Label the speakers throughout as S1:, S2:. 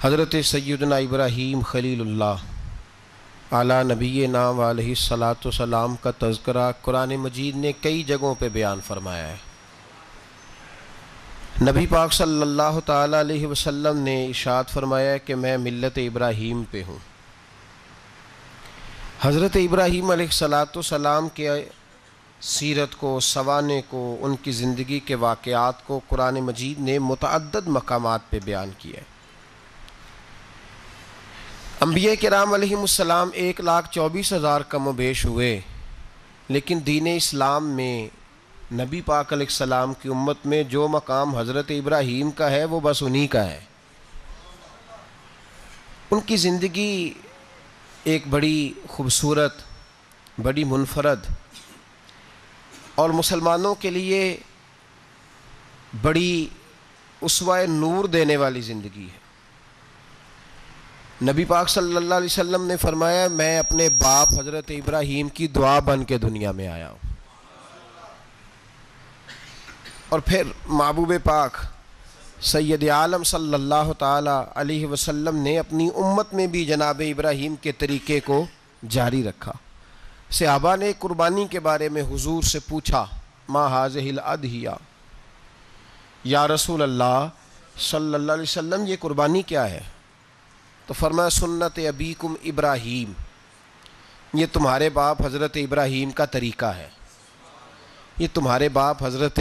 S1: حضرت سیدنا ابراہیم خلیل اللہ اعلیٰ نبینا و علیہ الصلاۃ والسلام کا تذکرہ قرآن مجید نے کئی جگہوں پہ بیان فرمایا ہے۔ نبی پاک صلی اللہ تعالیٰ علیہ وسلم نے ارشاد فرمایا ہے کہ میں ملت ابراہیم پہ ہوں۔ حضرت ابراہیم علیہ الصلاۃ والسلام کے سیرت کو، سوانح کو، ان کی زندگی کے واقعات کو قرآن مجید نے متعدد مقامات پہ بیان کیا ہے۔ انبیاء کرام علیہم السلام 1,24,000 کم و بیش ہوئے، لیکن دین اسلام میں نبی پاک علیہ السلام کی امت میں جو مقام حضرت ابراہیم کا ہے وہ بس انہی کا ہے۔ ان کی زندگی ایک بڑی خوبصورت، بڑی منفرد اور مسلمانوں کے لیے بڑی اسوہ نور دینے والی زندگی ہے۔ نبی پاک صلی اللہ علیہ وسلم نے فرمایا میں اپنے باپ حضرت ابراہیم کی دعا بن کے دنیا میں آیا ہوں۔ اور پھر محبوب پاک سید عالم صلی اللہ تعالی علیہ وسلم نے اپنی امت میں بھی جناب ابراہیم کے طریقے کو جاری رکھا۔ صحابہ نے قربانی کے بارے میں حضور سے پوچھا ما ہذہ الاضحیہ، یا رسول اللہ صلی اللہ علیہ وسلم یہ قربانی کیا ہے؟ تو فرمایا سنت ابیکم ابراہیم، یہ تمہارے باپ حضرت ابراہیم کا طریقہ ہے، یہ تمہارے باپ حضرت،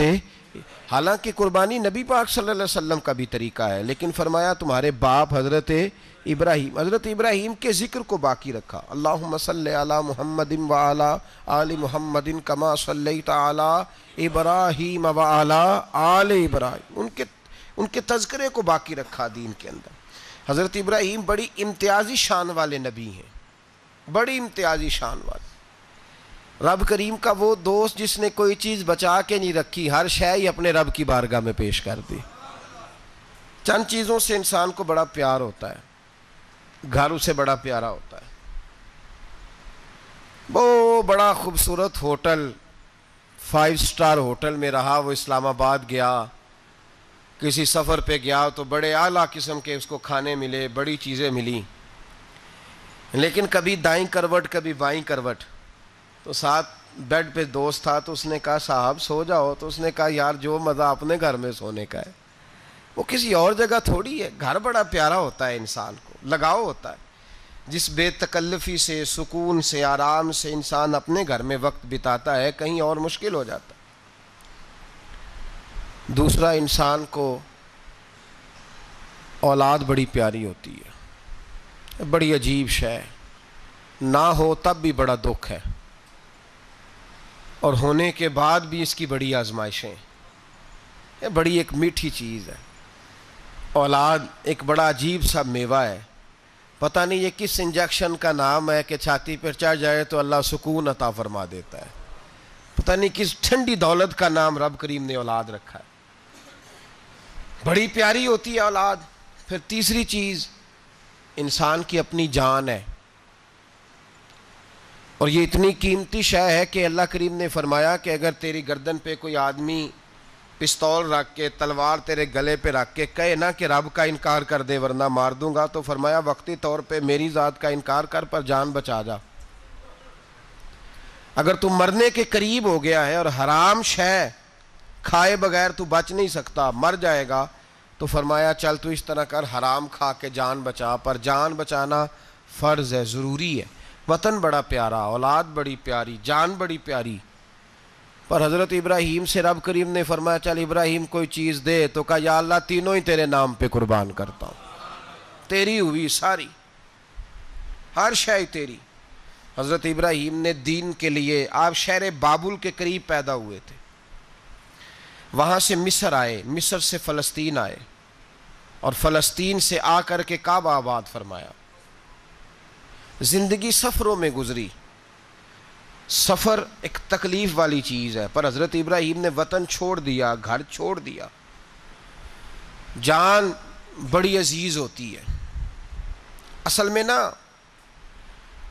S1: حالانکہ قربانی نبی پاک صلی اللہ علیہ وسلم کا بھی طریقہ ہے، لیکن فرمایا تمہارے باپ حضرت ابراہیم، حضرت ابراہیم کے ذکر کو باقی رکھا۔ اللہم صلی علی محمد وعلی آل محمد کما صلیت علی ابراہیم وعلی آل ابراہیم، ان کے تذکرے کو باقی رکھا دین کے اندر۔ حضرت ابراہیم بڑی امتیازی شان والے نبی ہیں، بڑی امتیازی شان والے۔ رب کریم کا وہ دوست جس نے کوئی چیز بچا کے نہیں رکھی، ہر شے ہی اپنے رب کی بارگاہ میں پیش کر دی۔ چند چیزوں سے انسان کو بڑا پیار ہوتا ہے، گھر اسے بڑا پیارا ہوتا ہے، وہ بڑا خوبصورت ہوٹل، 5 سٹار ہوٹل میں رہا، وہ اسلام آباد گیا، کسی سفر پہ گیا تو بڑے اعلیٰ قسم کے اس کو کھانے ملے، بڑی چیزیں ملی، لیکن کبھی دائیں کروٹ کبھی بائیں کروٹ، تو ساتھ بیڈ پہ دوست تھا تو اس نے کہا صاحب سو جاؤ، تو اس نے کہا یار جو مزہ اپنے گھر میں سونے کا ہے وہ کسی اور جگہ تھوڑی ہے۔ گھر بڑا پیارا ہوتا ہے، انسان کو لگاؤ ہوتا ہے، جس بے تکلفی سے، سکون سے، آرام سے انسان اپنے گھر میں وقت بتاتا ہے، کہیں اور مشکل ہو جاتا ہے۔ دوسرا، انسان کو اولاد بڑی پیاری ہوتی ہے، بڑی عجیب شے، نہ ہو تب بھی بڑا دکھ ہے، اور ہونے کے بعد بھی اس کی بڑی آزمائشیں، یہ بڑی ایک میٹھی چیز ہے۔ اولاد ایک بڑا عجیب سا میوہ ہے، پتہ نہیں یہ کس انجیکشن کا نام ہے کہ چھاتی پر چڑھ جائے تو اللہ سکون عطا فرما دیتا ہے، پتہ نہیں کس ٹھنڈی دولت کا نام رب کریم نے اولاد رکھا ہے، بڑی پیاری ہوتی ہے اولاد۔ پھر تیسری چیز انسان کی اپنی جان ہے، اور یہ اتنی قیمتی شے ہے کہ اللہ کریم نے فرمایا کہ اگر تیری گردن پہ کوئی آدمی پستول رکھ کے، تلوار تیرے گلے پہ رکھ کے کہے نا کہ رب کا انکار کر دے ورنہ مار دوں گا، تو فرمایا وقتی طور پہ میری ذات کا انکار کر پر جان بچا جا۔ اگر تم مرنے کے قریب ہو گیا ہے اور حرام شے کھائے بغیر تو بچ نہیں سکتا، مر جائے گا، تو فرمایا چل تو اس طرح کر حرام کھا کے جان بچا، پر جان بچانا فرض ہے، ضروری ہے۔ وطن بڑا پیارا، اولاد بڑی پیاری، جان بڑی پیاری، پر حضرت ابراہیم سے رب کریم نے فرمایا چل ابراہیم کوئی چیز دے، تو کہا یا اللہ تینوں ہی تیرے نام پہ قربان کرتا ہوں، تیری ہوئی ساری، ہر شے تیری۔ حضرت ابراہیم نے دین کے لیے، آپ شہر بابل کے قریب پیدا ہوئے تھے، وہاں سے مصر آئے، مصر سے فلسطین آئے، اور فلسطین سے آ کر کے کعبہ آباد فرمایا۔ زندگی سفروں میں گزری، سفر ایک تکلیف والی چیز ہے، پر حضرت ابراہیم نے وطن چھوڑ دیا، گھر چھوڑ دیا۔ جان بڑی عزیز ہوتی ہے اصل میں نا،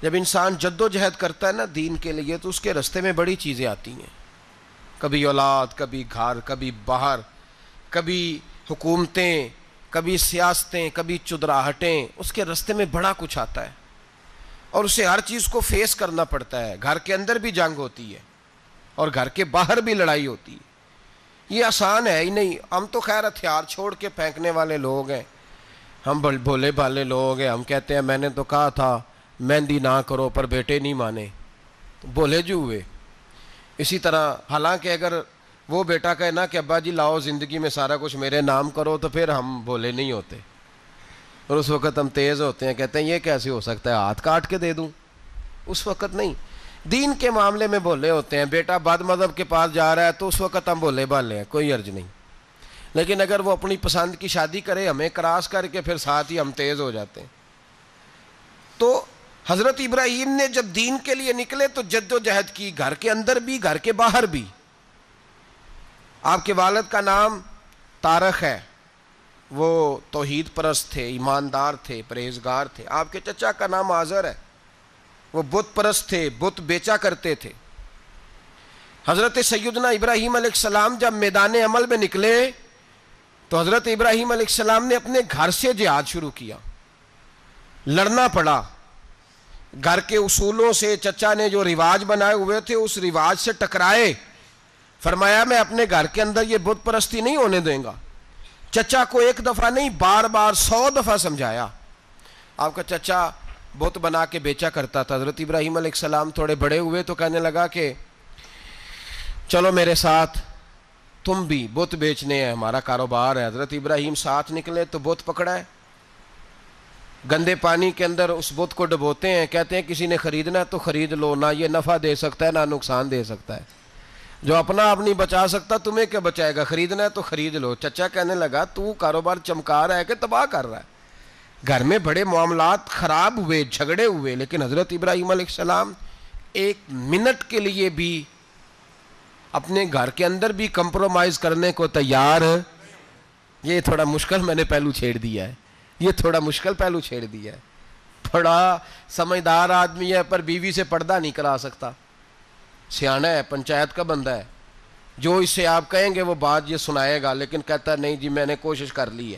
S1: جب انسان جد و جہد کرتا ہے نا دین کے لیے تو اس کے رستے میں بڑی چیزیں آتی ہیں، کبھی اولاد، کبھی گھر، کبھی باہر، کبھی حکومتیں، کبھی سیاستیں، کبھی چدراہٹیں، اس کے راستے میں بڑا کچھ آتا ہے اور اسے ہر چیز کو فیس کرنا پڑتا ہے. گھر کے اندر بھی جنگ ہوتی ہے اور گھر کے باہر بھی لڑائی ہوتی ہے. یہ آسان ہے ہی نہیں. ہم تو خیر ہتھیار چھوڑ کے پھینکنے والے لوگ ہیں، ہم بھولے بھالے لوگ ہیں. ہم کہتے ہیں میں نے تو کہا تھا مہندی نہ کرو، پر بیٹے نہیں مانے، بولے جو ہوئے. اسی طرح حالانکہ اگر وہ بیٹا کہے نا کہ ابا جی لاؤ زندگی میں سارا کچھ میرے نام کرو، تو پھر ہم بولے نہیں ہوتے، اور اس وقت ہم تیز ہوتے ہیں، کہتے ہیں یہ کیسے ہو سکتا ہے، ہاتھ کاٹ کے دے دوں. اس وقت نہیں. دین کے معاملے میں بولے ہوتے ہیں. بیٹا بد مذہب کے پاس جا رہا ہے تو اس وقت ہم بولے بھالے ہیں، کوئی عرض نہیں. لیکن اگر وہ اپنی پسند کی شادی کرے ہمیں کراس کر کے، پھر ساتھ ہی ہم تیز ہو جاتے ہیں. تو حضرت ابراہیم نے جب دین کے لیے نکلے تو جد و جہد کی، گھر کے اندر بھی گھر کے باہر بھی. آپ کے والد کا نام طارق ہے، وہ توحید پرست تھے، ایماندار تھے، پرہیزگار تھے. آپ کے چچا کا نام آزر ہے، وہ بت پرست تھے، بت بیچا کرتے تھے. حضرت سیدنا ابراہیم علیہ السلام جب میدان عمل میں نکلے تو حضرت ابراہیم علیہ السلام نے اپنے گھر سے جہاد شروع کیا. لڑنا پڑا. گھر کے اصولوں سے چچا نے جو رواج بنائے ہوئے تھے اس رواج سے ٹکرائے. فرمایا میں اپنے گھر کے اندر یہ بت پرستی نہیں ہونے دیں گا. چچا کو ایک دفعہ نہیں بار بار 100 دفعہ سمجھایا. آپ کا چچا بت بنا کے بیچا کرتا تھا. حضرت ابراہیم علیہ السلام تھوڑے بڑے ہوئے تو کہنے لگا کہ چلو میرے ساتھ، تم بھی بت بیچنے ہیں، ہمارا کاروبار ہے. حضرت ابراہیم ساتھ نکلے تو بت پکڑا ہے. گندے پانی کے اندر اس بت کو ڈبوتے ہیں، کہتے ہیں کسی نے خریدنا ہے تو خرید لو، نہ یہ نفع دے سکتا ہے نہ نقصان دے سکتا ہے. جو اپنا آپ نہیں بچا سکتا تمہیں کیا بچائے گا، خریدنا ہے تو خرید لو. چچا کہنے لگا تو کاروبار چمکا رہا ہے کہ تباہ کر رہا ہے. گھر میں بڑے معاملات خراب ہوئے، جھگڑے ہوئے، لیکن حضرت ابراہیم علیہ السلام ایک منٹ کے لیے بھی اپنے گھر کے اندر بھی کمپرومائز کرنے کو تیار. یہ تھوڑا مشکل میں نے پہلو چھیڑ دیا ہے، یہ تھوڑا مشکل پہلو چھیڑ دیا ہے. بڑا سمجھدار آدمی ہے پر بیوی سے پردہ نہیں کرا سکتا. سیانا ہے، پنچایت کا بندہ ہے، جو اس سے آپ کہیں گے وہ بات یہ سنائے گا، لیکن کہتا ہے نہیں جی میں نے کوشش کر لی ہے.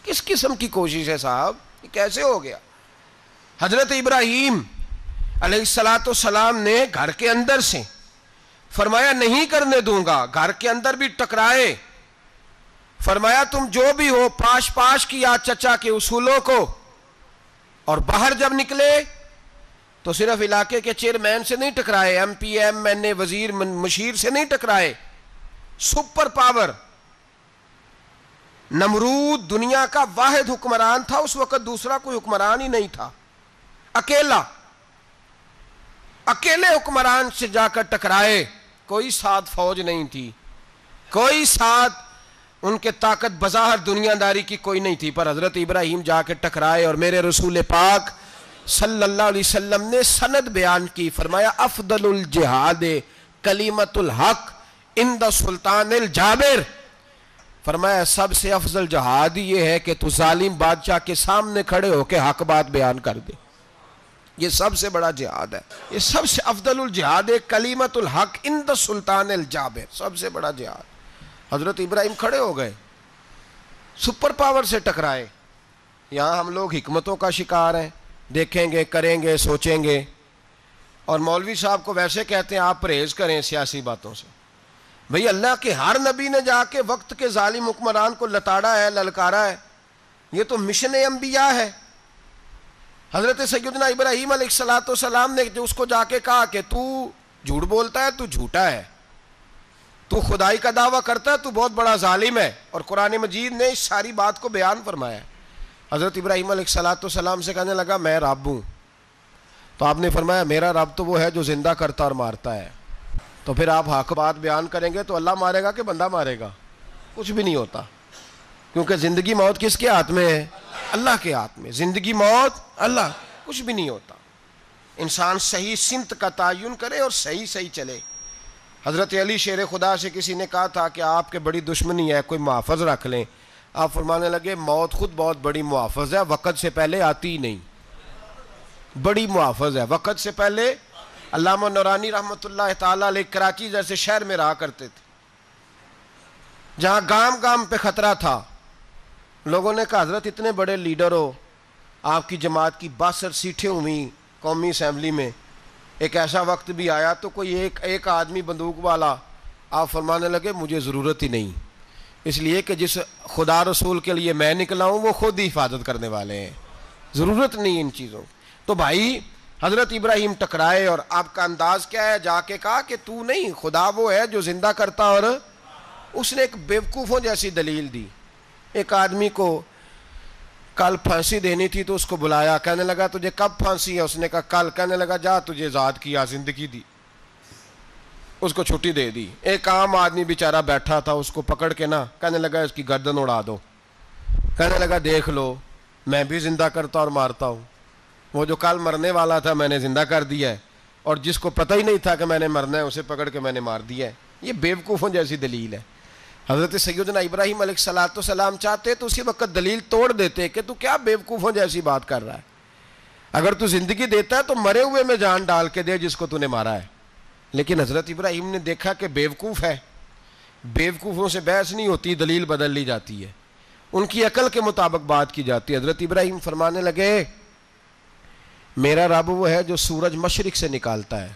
S1: کس قسم کی کوشش ہے صاحب، یہ کیسے ہو گیا؟ حضرت ابراہیم علیہ السلام نے گھر کے اندر سے فرمایا نہیں کرنے دوں گا. گھر کے اندر بھی ٹکرائے. فرمایا تم جو بھی ہو، پاش پاش کیا چچا کے اصولوں کو. اور باہر جب نکلے تو صرف علاقے کے چیئرمین سے نہیں ٹکرائے، ایم پی ایم این اے وزیر مشیر سے نہیں ٹکرائے. سپر پاور نمرود دنیا کا واحد حکمران تھا اس وقت، دوسرا کوئی حکمران ہی نہیں تھا. اکیلے حکمران سے جا کر ٹکرائے. کوئی ساتھ فوج نہیں تھی، کوئی ساتھ ان کے طاقت بظاہر دنیا داری کی کوئی نہیں تھی، پر حضرت ابراہیم جا کے ٹکرائے. اور میرے رسول پاک صلی اللہ علیہ وسلم نے سند بیان کی. فرمایا افضل الجہاد کلمۃ الحق عند سلطان الجابر. فرمایا سب سے افضل جہاد یہ ہے کہ تو ظالم بادشاہ کے سامنے کھڑے ہو کے حق بات بیان کر دے. یہ سب سے بڑا جہاد ہے. یہ سب سے افضل الجہاد کلمۃ الحق عند سلطان الجابر، سب سے بڑا جہاد. حضرت ابراہیم کھڑے ہو گئے، سپر پاور سے ٹکرائے. یہاں ہم لوگ حکمتوں کا شکار ہیں، دیکھیں گے، کریں گے، سوچیں گے. اور مولوی صاحب کو ویسے کہتے ہیں آپ پرہیز کریں سیاسی باتوں سے. بھئی اللہ کے ہر نبی نے جا کے وقت کے ظالم حکمران کو لتاڑا ہے، للکارا ہے. یہ تو مشن انبیاء ہے. حضرت سیدنا ابراہیم علیہ السلام نے جو اس کو جا کے کہا کہ تو جھوٹ بولتا ہے، تو جھوٹا ہے، تو خدائی کا دعویٰ کرتا ہے، تو بہت بڑا ظالم ہے. اور قرآن مجید نے اس ساری بات کو بیان فرمایا. حضرت ابراہیم علیہ السلام سے کہنے لگا میں رب ہوں. تو آپ نے فرمایا میرا رب تو وہ ہے جو زندہ کرتا اور مارتا ہے. تو پھر آپ حق بات بیان کریں گے تو اللہ مارے گا کہ بندہ مارے گا؟ کچھ بھی نہیں ہوتا، کیونکہ زندگی موت کس کے ہاتھ میں ہے؟ اللہ کے ہاتھ میں. زندگی موت اللہ، کچھ بھی نہیں ہوتا. انسان صحیح سمت کا تعین کرے اور صحیح چلے. حضرت علی شیر خدا سے کسی نے کہا تھا کہ آپ کے بڑی دشمنی ہے، کوئی محافظ رکھ لیں. آپ فرمانے لگے موت خود بہت بڑی محافظ ہے، وقت سے پہلے آتی ہی نہیں. بڑی محافظ ہے، وقت سے پہلے. علامہ نورانی رحمۃ اللہ تعالیٰ علیہ کراچی جیسے شہر میں رہا کرتے تھے، جہاں گام گام پہ خطرہ تھا. لوگوں نے کہا حضرت اتنے بڑے لیڈر ہو، آپ کی جماعت کی 62 سیٹیں ہوئی قومی اسمبلی میں، ایک ایسا وقت بھی آیا تو کوئی ایک آدمی بندوق والا، آپ فرمانے لگے مجھے ضرورت ہی نہیں، اس لیے کہ جس خدا رسول کے لیے میں نکلا ہوں وہ خود ہی حفاظت کرنے والے ہیں، ضرورت نہیں ان چیزوں۔ تو بھائی حضرت ابراہیم ٹکرائے، اور آپ کا انداز کیا ہے؟ جا کے کہا کہ تو نہیں، خدا وہ ہے جو زندہ کرتا، اور اس نے ایک بیوقوفوں جیسی دلیل دی۔ ایک آدمی کو کل پھانسی دینی تھی تو اس کو بلایا، کہنے لگا تجھے کب پھانسی ہے؟ اس نے کہا کل۔ کہنے لگا جا تجھے ذات کیا زندگی دی، اس کو چھٹی دے دی۔ ایک عام آدمی بیچارہ بیٹھا تھا، اس کو پکڑ کے نا کہنے لگا اس کی گردن اڑا دو۔ کہنے لگا دیکھ لو میں بھی زندہ کرتا اور مارتا ہوں، وہ جو کل مرنے والا تھا میں نے زندہ کر دیا ہے، اور جس کو پتہ ہی نہیں تھا کہ میں نے مرنا ہے اسے پکڑ کے میں نے مار دیا ہے۔ یہ بیوقوفوں جیسی دلیل ہے۔ حضرت سیدنا ابراہیم علیہ السلام چاہتے تو اسی وقت دلیل توڑ دیتے کہ تو کیا بیوقوفوں جیسی بات کر رہا ہے، اگر تو زندگی دیتا ہے تو مرے ہوئے میں جان ڈال کے دے جس کو تو نے مارا ہے۔ لیکن حضرت ابراہیم نے دیکھا کہ بیوقوف ہے، بیوقوفوں سے بحث نہیں ہوتی، دلیل بدل لی جاتی ہے، ان کی عقل کے مطابق بات کی جاتی ہے۔ حضرت ابراہیم فرمانے لگے میرا رب وہ ہے جو سورج مشرق سے نکالتا ہے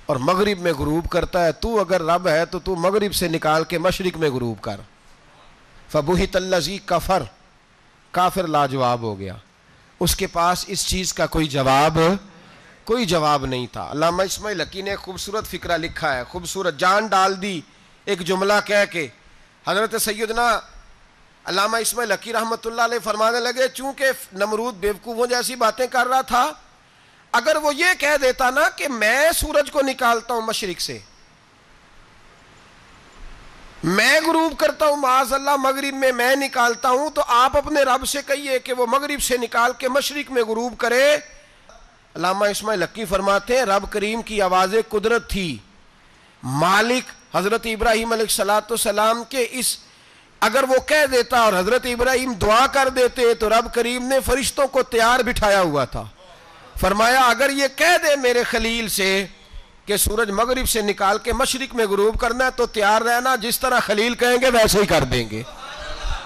S1: اور مغرب میں غروب کرتا ہے، تو اگر رب ہے تو تو مغرب سے نکال کے مشرق میں غروب کر۔ فَبُهِتَ الَّذِي كَفَرَ، کافر لاجواب ہو گیا، اس کے پاس اس چیز کا کوئی جواب نہیں تھا۔ علامہ اسماعیل حقی نے ایک خوبصورت فقرہ لکھا ہے، خوبصورت جان ڈال دی ایک جملہ کہہ کے۔ حضرت سیدنا علامہ اسماعیل حقی رحمۃ اللہ علیہ فرمانے لگے چونکہ نمرود بیوقوفوں جیسی باتیں کر رہا تھا، اگر وہ یہ کہہ دیتا نا کہ میں سورج کو نکالتا ہوں مشرق سے، میں غروب کرتا ہوں معاذ اللہ مغرب میں نکالتا ہوں، تو آپ اپنے رب سے کہیے کہ وہ مغرب سے نکال کے مشرق میں غروب کرے۔ علامہ اسماعیل حقی فرماتے ہیں رب کریم کی آواز قدرت تھی، مالک حضرت ابراہیم علیہ السلام کے اس، اگر وہ کہہ دیتا اور حضرت ابراہیم دعا کر دیتے تو رب کریم نے فرشتوں کو تیار بٹھایا ہوا تھا، فرمایا اگر یہ کہہ دے میرے خلیل سے کہ سورج مغرب سے نکال کے مشرق میں غروب کرنا ہے تو تیار رہنا، جس طرح خلیل کہیں گے ویسے ہی کر دیں گے۔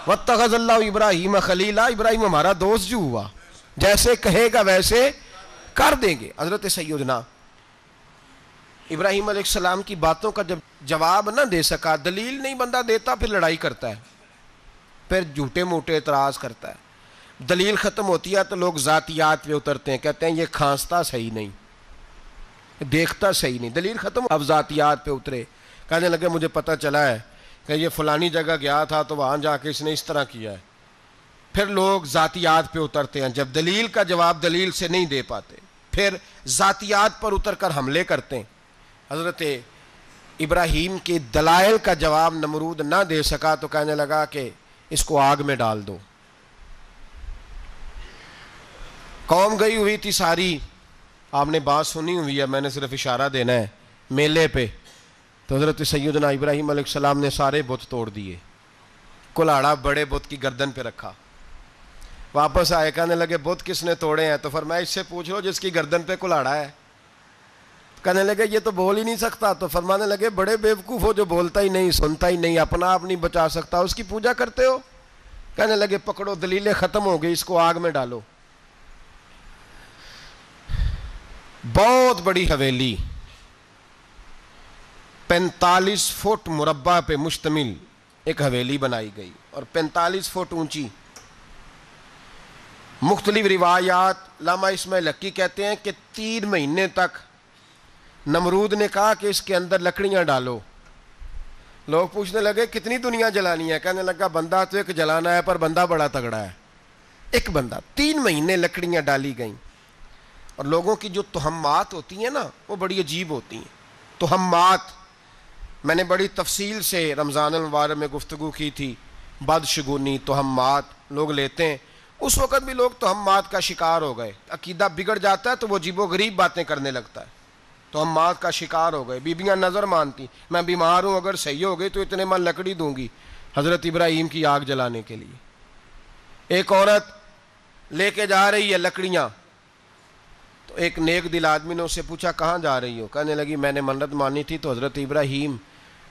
S1: وَاتَّخَذَ اللَّهُ إِبْرَاهِيمَ خَلِيلًا، ابراہیم ہمارا دوست جو ہوا، جیسے کہے گا ویسے کر دیں گے۔ حضرت سیدنا ابراہیم علیہ السلام کی باتوں کا جب جواب نہ دے سکا، دلیل نہیں بندہ دیتا، پھر لڑائی کرتا ہے، پھر جھوٹے موٹے اعتراض کرتا ہے۔ دلیل ختم ہوتی ہے تو لوگ ذاتیات پہ اترتے ہیں، کہتے ہیں یہ کھانستا صحیح نہیں، دیکھتا صحیح نہیں، دلیل ختم، اب ذاتیات پہ اترے، کہنے لگے مجھے پتہ چلا ہے کہ یہ فلانی جگہ گیا تھا تو وہاں جا کے اس نے اس طرح کیا ہے۔ پھر لوگ ذاتیات پہ اترتے ہیں، جب دلیل کا جواب دلیل سے نہیں دے پاتے پھر ذاتیات پر اتر کر حملے کرتے ہیں۔ حضرت ابراہیم کے دلائل کا جواب نمرود نہ دے سکا تو کہنے لگا کہ اس کو آگ میں ڈال دو۔ قوم گئی ہوئی تھی ساری، آپ نے بات سنی ہوئی ہے، میں نے صرف اشارہ دینا ہے، میلے پہ تو حضرت سیدنا ابراہیم علیہ السلام نے سارے بت توڑ دیے، کلاڑا بڑے بت کی گردن پہ رکھا، واپس آئے کہنے لگے بت کس نے توڑے ہیں؟ تو فرمایا اس سے پوچھ لو جس کی گردن پہ کلاڑا ہے۔ کہنے لگے یہ تو بول ہی نہیں سکتا، تو فرمانے لگے بڑے بیوقوف ہو جو بولتا ہی نہیں، سنتا ہی نہیں، اپنا آپ نہیں بچا سکتا، اس کی پوجا کرتے ہو؟ کہنے لگے پکڑو دلیلیں ختم ہو گئی، اس کو آگ میں ڈالو۔ بہت بڑی حویلی 45 فٹ مربع پہ مشتمل ایک حویلی بنائی گئی اور 45 فٹ اونچی۔ مختلف روایات، علامہ اسماعیل حقی کہتے ہیں کہ 3 مہینے تک نمرود نے کہا کہ اس کے اندر لکڑیاں ڈالو۔ لوگ پوچھنے لگے کتنی دنیا جلانی ہے؟ کہنے لگا بندہ تو ایک جلانا ہے پر بندہ بڑا تگڑا ہے، ایک بندہ۔ 3 مہینے لکڑیاں ڈالی گئیں، اور لوگوں کی جو تہمات ہوتی ہیں نا وہ بڑی عجیب ہوتی ہیں۔ تہمات میں نے بڑی تفصیل سے رمضان المبارک میں گفتگو کی تھی، بدشگونی تہمات لوگ لیتے ہیں، اس وقت بھی لوگ تہمات کا شکار ہو گئے، عقیدہ بگڑ جاتا ہے تو وہ عجیب و غریب باتیں کرنے لگتا ہے، تہمات کا شکار ہو گئے۔ بیبیاں نظر مانتی، میں بیمار ہوں اگر صحیح ہو گئی تو اتنے من لکڑی دوں گی حضرت ابراہیم کی آگ جلانے کے لیے۔ ایک عورت لے کے جا رہی ہے لکڑیاں، تو ایک نیک دل آدمی نے اس سے پوچھا کہاں جا رہی ہو؟ کہنے لگی میں نے منت مانی تھی تو حضرت ابراہیم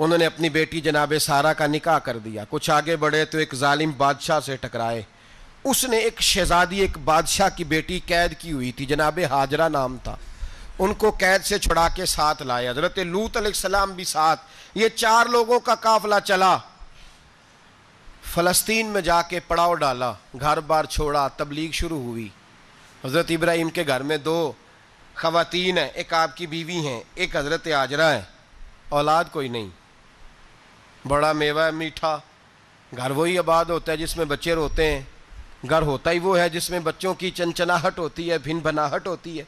S1: انہوں نے اپنی بیٹی جناب سارہ کا نکاح کر دیا. کچھ آگے بڑھے تو ایک ظالم بادشاہ سے ٹکرائے. اس نے ایک شہزادی ایک بادشاہ کی بیٹی قید کی ہوئی تھی, جناب ہاجرہ نام تھا. ان کو قید سے چھڑا کے ساتھ لائے. حضرت لوط علیہ السلام بھی ساتھ. یہ 4 لوگوں کا قافلہ چلا. فلسطین میں جا کے پڑاؤ ڈالا, گھر بار چھوڑا, تبلیغ شروع ہوئی. حضرت ابراہیم کے گھر میں 2 خواتین ہیں, ایک آپ کی بیوی ہیں, ایک حضرت ہاجرہ ہیں. اولاد کوئی نہیں. بڑا میوہ ہے میٹھا. گھر وہی آباد ہوتا ہے جس میں بچے روتے ہیں. گھر ہوتا ہی وہ ہے جس میں بچوں کی چنچناہٹ ہوتی ہے, بھن بھناہٹ ہوتی ہے.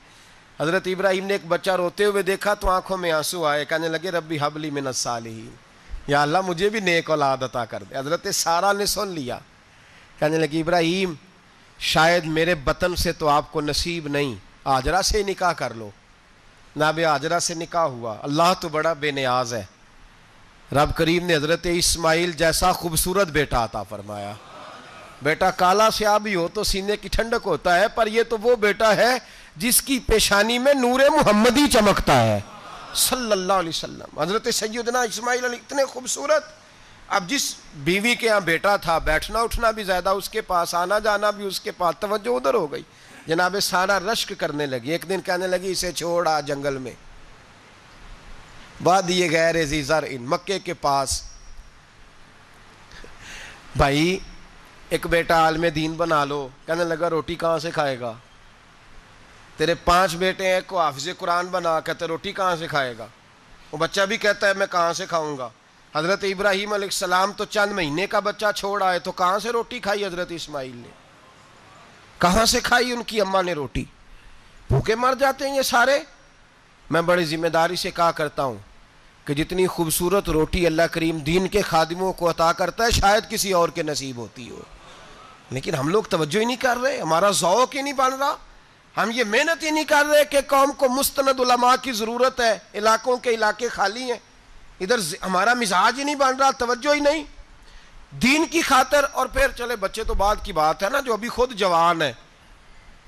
S1: حضرت ابراہیم نے ایک بچہ روتے ہوئے دیکھا تو آنکھوں میں آنسو آئے. کہنے لگے ربی ہب لی من الصالحین, یا اللہ مجھے بھی نیک اولاد عطا کر دے. حضرت سارہ نے سن لیا. کہنے لگی ابراہیم شاید میرے بطن سے تو آپ کو نصیب نہیں, ہاجرہ سے نکاح کر لو. جناب ہاجرہ سے نکاح ہوا. اللہ تو بڑا بے نیاز ہے. رب کریم نے حضرت اسماعیل جیسا خوبصورت بیٹا عطا فرمایا. بیٹا کالا سیاہ بھی ہو تو سینے کی ٹھنڈک ہوتا ہے, پر یہ تو وہ بیٹا ہے جس کی پیشانی میں نور محمدی چمکتا ہے صلی اللہ علیہ وسلم. حضرت سیدنا اسماعیل علیہ اتنے خوبصورت. اب جس بیوی کے ہاں بیٹا تھا, بیٹھنا اٹھنا بھی زیادہ اس کے پاس, آنا جانا بھی اس کے پاس, توجہ ادھر ہو گئی. جناب سارہ رشک کرنے لگی. ایک دن کہنے لگی اسے چھوڑ آ جنگل میں, وادی غیر ذی زرع, مکے کے پاس. بھائی ایک بیٹا عالم دین بنا لو. کہنے لگا روٹی کہاں سے کھائے گا؟ تیرے 5 بیٹے ہیں, کو حافظ قرآن بنا, کہتے روٹی کہاں سے کھائے گا؟ وہ بچہ بھی کہتا ہے میں کہاں سے کھاؤں گا. حضرت ابراہیم علیہ السلام تو چند مہینے کا بچہ چھوڑ آئے, تو کہاں سے روٹی کھائی حضرت اسماعیل نے؟ کہاں سے کھائی ان کی اماں نے روٹی؟ بھوکے مر جاتے ہیں یہ سارے. میں بڑی ذمہ داری سے کہا کرتا ہوں کہ جتنی خوبصورت روٹی اللہ کریم دین کے خادموں کو عطا کرتا ہے شاید کسی اور کے نصیب ہوتی ہو, لیکن ہم لوگ توجہ ہی نہیں کر رہے. ہمارا ذوق ہی نہیں بن رہا. ہم یہ محنت ہی نہیں کر رہے کہ قوم کو مستند علماء کی ضرورت ہے. علاقوں کے علاقے خالی ہیں, ادھر ہمارا مزاج ہی نہیں بن رہا, توجہ ہی نہیں دین کی خاطر. اور پھر چلے بچے تو بعد کی بات ہے نا, جو ابھی خود جوان ہے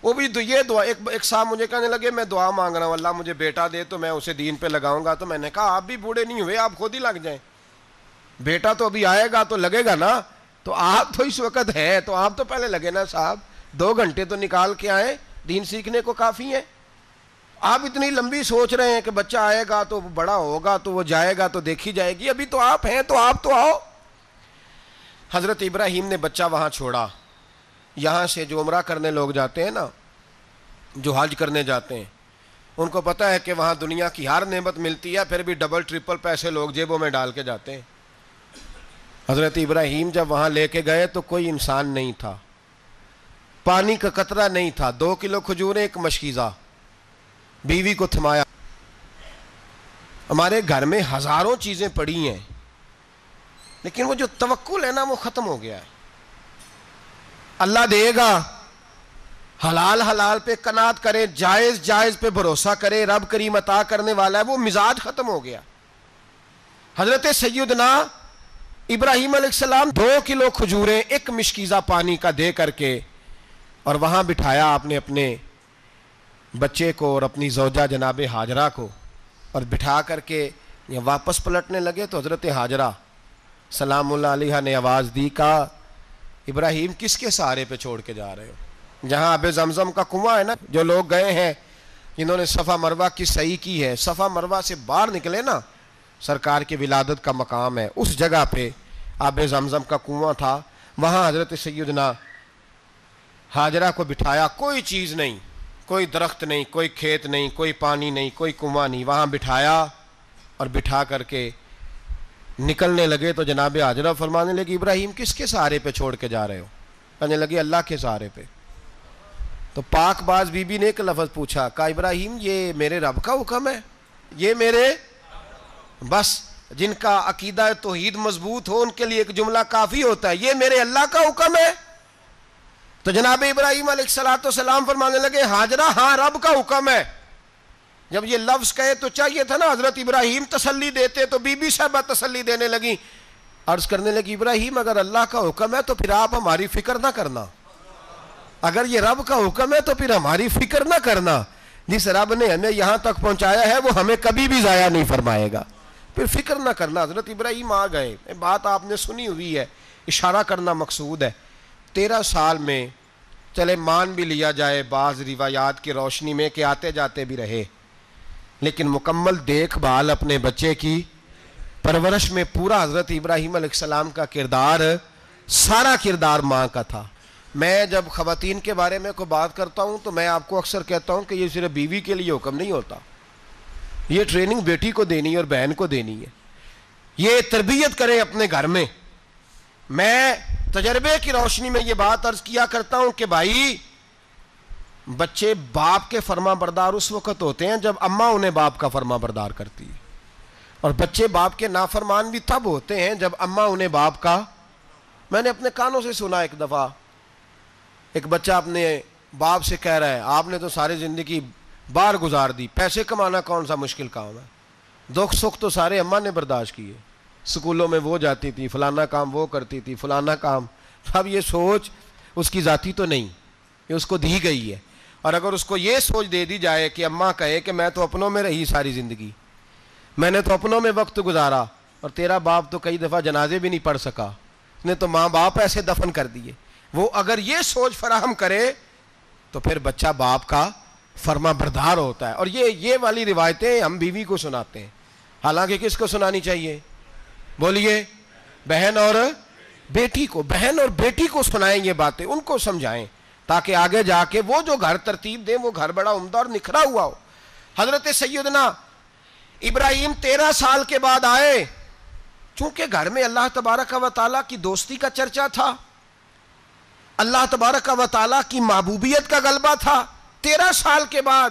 S1: وہ بھی یہ دعا. ایک صاحب مجھے کہنے لگے میں دعا مانگ رہا ہوں اللہ مجھے بیٹا دے تو میں اسے دین پہ لگاؤں گا. تو میں نے کہا آپ بھی بوڑھے نہیں ہوئے, آپ خود ہی لگ جائیں. بیٹا تو ابھی آئے گا تو لگے گا نا. تو آپ تو اس وقت ہے تو آپ تو پہلے لگے نا صاحب. 2 گھنٹے تو نکال کے آئیں, دین سیکھنے کو کافی ہے. آپ اتنی لمبی سوچ رہے ہیں کہ بچہ آئے گا تو بڑا ہوگا تو وہ جائے گا تو دیکھی جائے گی. ابھی تو آپ ہیں تو آپ تو آؤ. حضرت ابراہیم نے بچہ وہاں چھوڑا. یہاں سے جو عمرہ کرنے لوگ جاتے ہیں نا, جو حج کرنے جاتے ہیں, ان کو پتہ ہے کہ وہاں دنیا کی ہر نعمت ملتی ہے, پھر بھی ڈبل ٹرپل پیسے لوگ جیبوں میں ڈال کے جاتے ہیں. حضرت ابراہیم جب وہاں لے کے گئے تو کوئی انسان نہیں تھا, پانی کا قطرہ نہیں تھا. 2 کلو کھجوریں, ایک مشکیزہ. بیوی کو تھمایا. ہمارے گھر میں ہزاروں چیزیں پڑی ہیں, لیکن وہ جو توکل ہے نا وہ ختم ہو گیا ہے. اللہ دے گا, حلال حلال پہ قناعت کرے, جائز جائز پہ بھروسہ کرے, رب کریم عطا کرنے والا ہے. وہ مزاج ختم ہو گیا. حضرت سیدنا ابراہیم علیہ السلام 2 کلو کھجوریں, ایک مشکیزہ پانی کا دے کر کے, اور وہاں بٹھایا آپ نے اپنے بچے کو اور اپنی زوجہ جناب ہاجرہ کو, اور بٹھا کر کے واپس پلٹنے لگے. تو حضرت ہاجرہ سلام اللہ علیہ نے آواز دی, کہا ابراہیم کس کے سہارے پہ چھوڑ کے جا رہے ہو؟ جہاں آب زمزم کا کنواں ہے نا, جو لوگ گئے ہیں جنہوں نے صفا مروہ کی صحیح کی ہے, صفا مروہ سے باہر نکلے نا, سرکار کی ولادت کا مقام ہے, اس جگہ پہ آب زمزم کا کنواں تھا. وہاں حضرت سیدنا ہاجرہ کو بٹھایا. کوئی چیز نہیں, کوئی درخت نہیں, کوئی کھیت نہیں, کوئی پانی نہیں, کوئی کنواں نہیں. وہاں بٹھایا اور بٹھا کر کے نکلنے لگے تو جناب ہاجرہ فرمانے لگی ابراہیم کس کے سہارے پہ چھوڑ کے جا رہے ہو؟ کہنے لگی اللہ کے سہارے پہ. تو پاک باز بی بی نے ایک لفظ پوچھا, کہا ابراہیم یہ میرے رب کا حکم ہے؟ یہ میرے, بس جن کا عقیدہ توحید مضبوط ہو ان کے لیے ایک جملہ کافی ہوتا ہے, یہ میرے اللہ کا حکم ہے. تو جناب ابراہیم علیہ السلام فرمانے لگے ہاجرہ ہاں رب کا حکم ہے. جب یہ لفظ کہے تو چاہیے تھا نا حضرت ابراہیم تسلی دیتے, تو بی بی صاحبہ تسلی دینے لگی. عرض کرنے لگی ابراہیم اگر اللہ کا حکم ہے تو پھر آپ ہماری فکر نہ کرنا. اگر یہ رب کا حکم ہے تو پھر ہماری فکر نہ کرنا. جس رب نے ہمیں یہاں تک پہنچایا ہے وہ ہمیں کبھی بھی ضائع نہیں فرمائے گا. پھر فکر نہ کرنا. حضرت ابراہیم آ گئے, بات آپ نے سنی ہوئی ہے, اشارہ کرنا مقصود ہے. 13 سال میں چلے مان بھی لیا جائے بعض روایات کی روشنی میں کہ آتے جاتے بھی رہے, لیکن مکمل دیکھ بھال اپنے بچے کی پرورش میں پورا حضرت ابراہیم علیہ السلام کا کردار, سارا کردار ماں کا تھا. میں جب خواتین کے بارے میں کوئی بات کرتا ہوں تو میں آپ کو اکثر کہتا ہوں کہ یہ صرف بیوی کے لیے حکم نہیں ہوتا, یہ ٹریننگ بیٹی کو دینی ہے اور بہن کو دینی ہے. یہ تربیت کریں اپنے گھر میں. میں تجربے کی روشنی میں یہ بات عرض کیا کرتا ہوں کہ بھائی بچے باپ کے فرما بردار اس وقت ہوتے ہیں جب اماں انہیں باپ کا فرما بردار کرتی ہے, اور بچے باپ کے نافرمان بھی تب ہوتے ہیں جب اماں انہیں باپ کا. میں نے اپنے کانوں سے سنا ایک دفعہ ایک بچہ اپنے باپ سے کہہ رہا ہے آپ نے تو ساری زندگی باہر گزار دی, پیسے کمانا کون سا مشکل کام ہے, دکھ سکھ تو سارے اماں نے برداشت کیے, سکولوں میں وہ جاتی تھی, فلانا کام وہ کرتی تھی, فلانا کام. اب یہ سوچ اس کی ذاتی تو نہیں, یہ اس کو دی گئی ہے. اور اگر اس کو یہ سوچ دے دی جائے کہ اماں کہے کہ میں تو اپنوں میں رہی ساری زندگی, میں نے تو اپنوں میں وقت گزارا, اور تیرا باپ تو کئی دفعہ جنازے بھی نہیں پڑھ سکا, اس نے تو ماں باپ ایسے دفن کر دیے, وہ اگر یہ سوچ فراہم کرے تو پھر بچہ باپ کا فرما بردار ہوتا ہے. اور یہ والی روایتیں ہم بیوی کو سناتے ہیں, حالانکہ کس کو سنانی چاہیے بولیے؟ بہن اور بیٹی کو. بہن اور بیٹی کو سنائیں یہ باتیں, ان کو سمجھائیں تاکہ آگے جا کے وہ جو گھر ترتیب دیں وہ گھر بڑا عمدہ اور نکھرا ہوا ہو. حضرت سیدنا ابراہیم 13 سال کے بعد آئے, چونکہ گھر میں اللہ تبارک و تعالیٰ کی دوستی کا چرچا تھا, اللہ تبارک و تعالیٰ کی محبوبیت کا غلبہ تھا. 13 سال کے بعد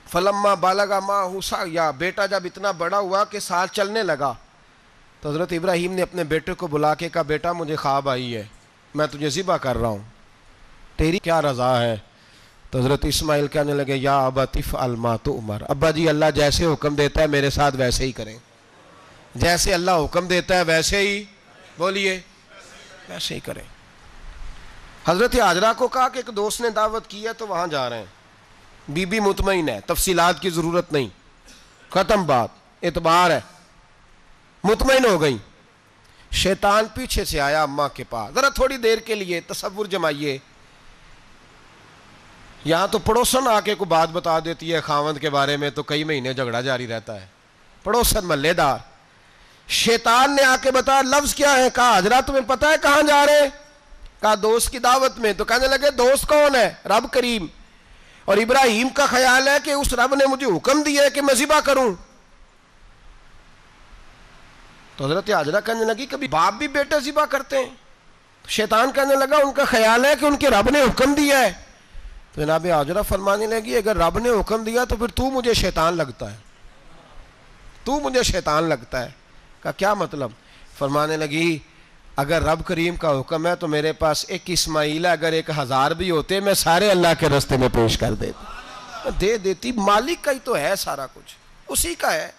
S1: فلما بالغ معہ سعیا, بیٹا جب اتنا بڑا ہوا کہ سال چلنے لگا تو حضرت ابراہیم نے اپنے بیٹے کو بلا کے کہا بیٹا مجھے خواب آئی ہے, میں تجھے ذبح کر رہا ہوں, تیری کیا رضا ہے؟ تو حضرت اسماعیل کہنے لگے یا ابت افعل ما تؤمر, ابا جی اللہ جیسے حکم دیتا ہے میرے ساتھ ویسے ہی کریں, جیسے اللہ حکم دیتا ہے ویسے ہی بولیے ویسے ہی کریں. حضرت حاجرہ کو کہا کہ ایک دوست نے دعوت کی ہے تو وہاں جا رہے ہیں, بی بی مطمئن ہے, تفصیلات کی ضرورت نہیں, ختم بات, اعتبار ہے, مطمئن ہو گئی. شیطان پیچھے سے آیا اماں کے پاس, ذرا تھوڑی دیر کے لیے تصور جمائیے, یہاں تو پڑوسن آ کے کوئی بات بتا دیتی ہے خاوند کے بارے میں تو کئی مہینے جھگڑا جاری رہتا ہے, پڑوسن محلے دار. شیطان نے آ کے بتایا لفظ کیا ہے, کہا حضرہ تمہیں پتہ ہے کہاں جا رہے, کہا دوست کی دعوت میں. تو کہنے لگے دوست کون ہے؟ رب کریم, اور ابراہیم کا خیال ہے کہ اس رب نے مجھے حکم دیا ہے کہ میں ذبح کروں. تو حضرت حاجرہ کہنے لگی کبھی باپ بھی بیٹا ذبح کرتے ہیں؟ شیطان کہنے لگا ان کا خیال ہے کہ ان کے رب نے حکم دیا ہے. تو جناب حاجرہ فرمانے لگی اگر رب نے حکم دیا تو پھر تو مجھے شیطان لگتا ہے, تو مجھے شیطان لگتا ہے. کہا کیا مطلب؟ فرمانے لگی اگر رب کریم کا حکم ہے تو میرے پاس ایک اسماعیل ہے, اگر 1000 بھی ہوتے میں سارے اللہ کے راستے میں پیش کر دیتی, دے دیتی. مالک کا ہی تو ہے سارا کچھ, اسی کا ہے,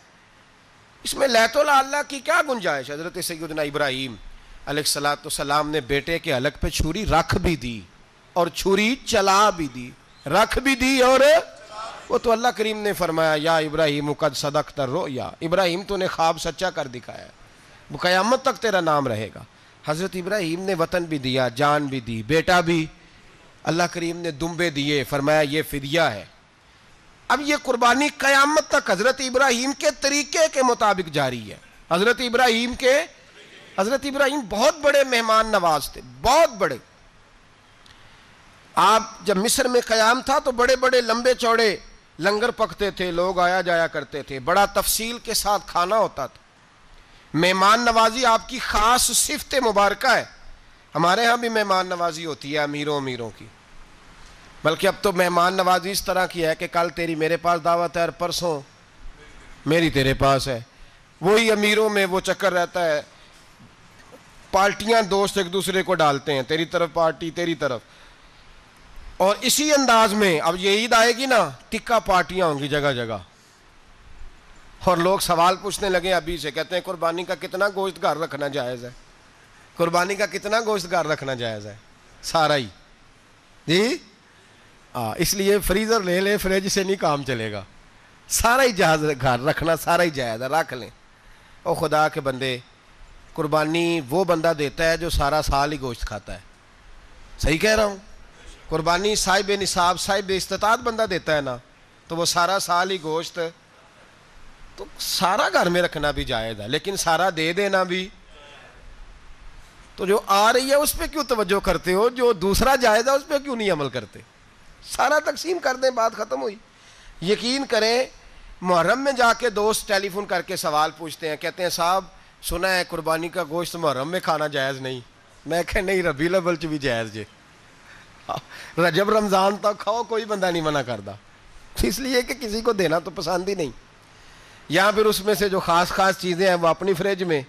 S1: اس میں لیت اللہ کی کیا گنجائش. حضرت سیدنا ابراہیم علیہ السلام نے بیٹے کے حلق پہ چھری رکھ بھی دی اور چھری چلا بھی دی, رکھ بھی دی اور وہ تو اللہ کریم نے فرمایا یا ابراہیم قد صدقت الرؤیا, ابراہیم تو نے خواب سچا کر دکھایا, وہ قیامت تک تیرا نام رہے گا. حضرت ابراہیم نے وطن بھی دیا, جان بھی دی, بیٹا بھی, اللہ کریم نے دمبے دیے, فرمایا یہ فدیہ ہے. اب یہ قربانی قیامت تک حضرت ابراہیم کے طریقے کے مطابق جاری ہے. حضرت ابراہیم بہت بڑے مہمان نواز تھے, بہت بڑے. آپ جب مصر میں قیام تھا تو بڑے بڑے لمبے چوڑے لنگر پکتے تھے, لوگ آیا جایا کرتے تھے, بڑا تفصیل کے ساتھ کھانا ہوتا تھا. مہمان نوازی آپ کی خاص صفت مبارکہ ہے. ہمارے ہاں بھی مہمان نوازی ہوتی ہے امیروں کی, بلکہ اب تو مہمان نوازی اس طرح کی ہے کہ کل تیری میرے پاس دعوت ہے اور پرسوں میری تیرے پاس ہے. وہی امیروں میں وہ چکر رہتا ہے, پارٹیاں دوست ایک دوسرے کو ڈالتے ہیں, تیری طرف پارٹی تیری طرف. اور اسی انداز میں اب یہ عید آئے گی نا, ٹکا پارٹیاں ہوں گی جگہ جگہ, اور لوگ سوال پوچھنے لگے ابھی سے, کہتے ہیں قربانی کا کتنا گوشت گھر رکھنا جائز ہے, قربانی کا کتنا گوشت گھر رکھنا جائز ہے؟ سارا ہی جی. اس لیے فریزر لے لے, فریج سے نہیں کام چلے گا. سارا ہی جہاز گھر رکھنا سارا ہی جائز ہے، رکھ لیں۔ او خدا کے بندے، قربانی وہ بندہ دیتا ہے جو سارا سال ہی گوشت کھاتا ہے، صحیح کہہ رہا ہوں؟ قربانی صاحب نصاب صاحب استطاعت بندہ دیتا ہے نا، تو وہ سارا سال ہی گوشت، تو سارا گھر میں رکھنا بھی جائز ہے، لیکن سارا دے دینا بھی۔ تو جو آ رہی ہے اس پہ کیوں توجہ کرتے ہو؟ جو دوسرا جائز ہے اس پہ کیوں نہیں عمل کرتے؟ سارا تقسیم کر دیں، بات ختم ہوئی۔ یقین کریں، محرم میں جا کے دوست ٹیلی فون کر کے سوال پوچھتے ہیں، کہتے ہیں صاحب سنا ہے قربانی کا گوشت محرم میں کھانا جائز نہیں۔ میں کہ نہیں، ربیع الاول چ بھی جائز جے، رجب رمضان تک کھاؤ، کوئی بندہ نہیں منع کرتا، اس لیے کہ کسی کو دینا تو پسند ہی نہیں، یا پھر اس میں سے جو خاص خاص چیزیں ہیں وہ اپنی فریج میں،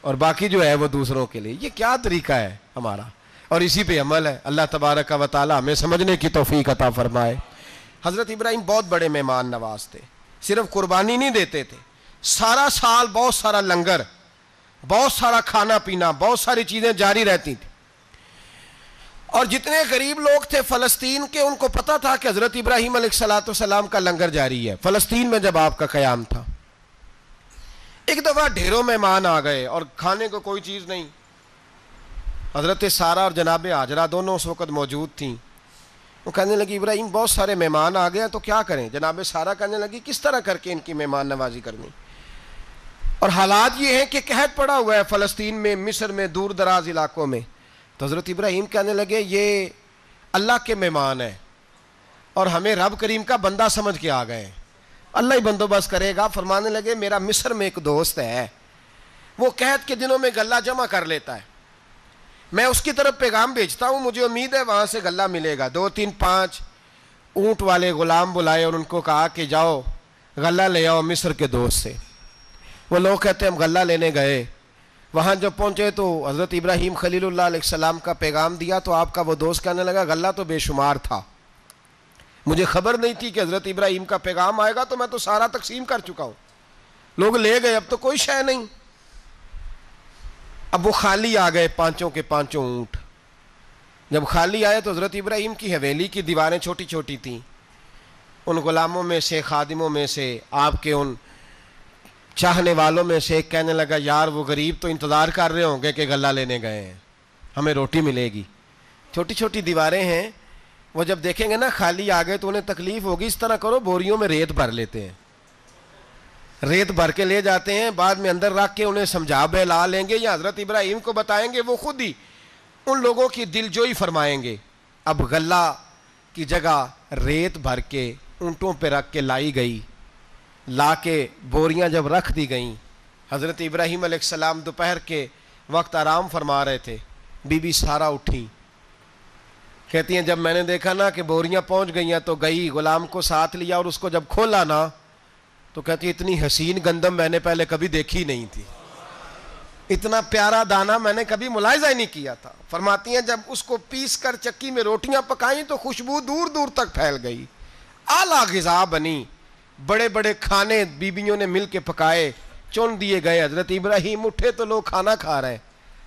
S1: اور باقی جو ہے وہ دوسروں کے لیے۔ یہ کیا طریقہ ہے ہمارا؟ اور اسی پہ عمل ہے۔ اللہ تبارک و تعالی ہمیں سمجھنے کی توفیق عطا فرمائے۔ حضرت ابراہیم بہت بڑے مہمان نواز تھے، صرف قربانی نہیں دیتے تھے، سارا سال بہت سارا لنگر، بہت سارا کھانا پینا، بہت ساری چیزیں جاری رہتی تھیں۔ اور جتنے غریب لوگ تھے فلسطین کے، ان کو پتا تھا کہ حضرت ابراہیم علیہ السلام کا لنگر جاری ہے فلسطین میں جب آپ کا قیام تھا۔ ایک دفعہ ڈھیروں مہمان آ گئے اور کھانے کو کوئی چیز نہیں۔ حضرت سارہ اور جناب ہاجرہ دونوں اس وقت موجود تھیں۔ وہ کہنے لگی ابراہیم بہت سارے مہمان آ گئے ہیں تو کیا کریں؟ جناب سارہ کہنے لگی کس طرح کر کے ان کی مہمان نوازی کرنی؟ اور حالات یہ ہیں کہ قحط پڑا ہوا ہے فلسطین میں، مصر میں، دور دراز علاقوں میں۔ تو حضرت ابراہیم کہنے لگے یہ اللہ کے مہمان ہیں اور ہمیں رب کریم کا بندہ سمجھ کے آ گئے ہیں، اللہ ہی بندوبست کرے گا۔ فرمانے لگے میرا مصر میں ایک دوست ہے، وہ قحط کے دنوں میں غلہ جمع کر لیتا ہے، میں اس کی طرف پیغام بھیجتا ہوں، مجھے امید ہے وہاں سے غلہ ملے گا۔ 2 3 5 اونٹ والے غلام بلائے اور ان کو کہا کہ جاؤ غلہ لے آؤ مصر کے دوست سے۔ وہ لوگ کہتے ہیں ہم غلہ لینے گئے، وہاں جب پہنچے تو حضرت ابراہیم خلیل اللہ علیہ السلام کا پیغام دیا تو آپ کا وہ دوست کہنے لگا غلہ تو بے شمار تھا، مجھے خبر نہیں تھی کہ حضرت ابراہیم کا پیغام آئے گا، تو میں تو سارا تقسیم کر چکا ہوں، لوگ لے گئے، اب تو کوئی شے نہیں۔ اب وہ خالی آ گئے 5 کے 5 اونٹ۔ جب خالی آئے تو حضرت ابراہیم کی حویلی کی دیواریں چھوٹی چھوٹی تھیں، ان غلاموں میں سے، خادموں میں سے، آپ کے ان چاہنے والوں میں سے ایک کہنے لگا یار وہ غریب تو انتظار کر رہے ہوں گے کہ غلہ لینے گئے ہیں، ہمیں روٹی ملے گی۔ چھوٹی چھوٹی دیواریں ہیں، وہ جب دیکھیں گے نا خالی آ گئے تو انہیں تکلیف ہوگی، اس طرح کرو بوریوں میں ریت بھر لیتے ہیں، ریت بھر کے لے جاتے ہیں، بعد میں اندر رکھ کے انہیں سمجھا بہلا لیں گے یا حضرت ابراہیم کو بتائیں گے، وہ خود ہی ان لوگوں کی دل جوئی فرمائیں گے۔ اب غلہ کی جگہ ریت بھر کے اونٹوں پہ رکھ کے لائی گئی، لا کے بوریاں جب رکھ دی گئیں، حضرت ابراہیم علیہ السلام دوپہر کے وقت آرام فرما رہے تھے، بی بی سارہ اٹھی، کہتی ہیں جب میں نے دیکھا نا کہ بوریاں پہنچ گئی ہیں تو گئی، غلام کو ساتھ لیا اور اس کو جب کھولا نا تو کہتی اتنی حسین گندم میں نے پہلے کبھی دیکھی نہیں تھی، اتنا پیارا دانہ میں نے کبھی ملاحظہ ہی نہیں کیا تھا۔ فرماتی ہیں جب اس کو پیس کر چکی میں روٹیاں پکائیں تو خوشبو دور دور تک پھیل گئی، اعلیٰ غذا بنی، بڑے بڑے کھانے بیبیوں نے مل کے پکائے، چن دیے گئے، حضرت ابراہیم اٹھے تو لوگ کھانا کھا رہے ہیں،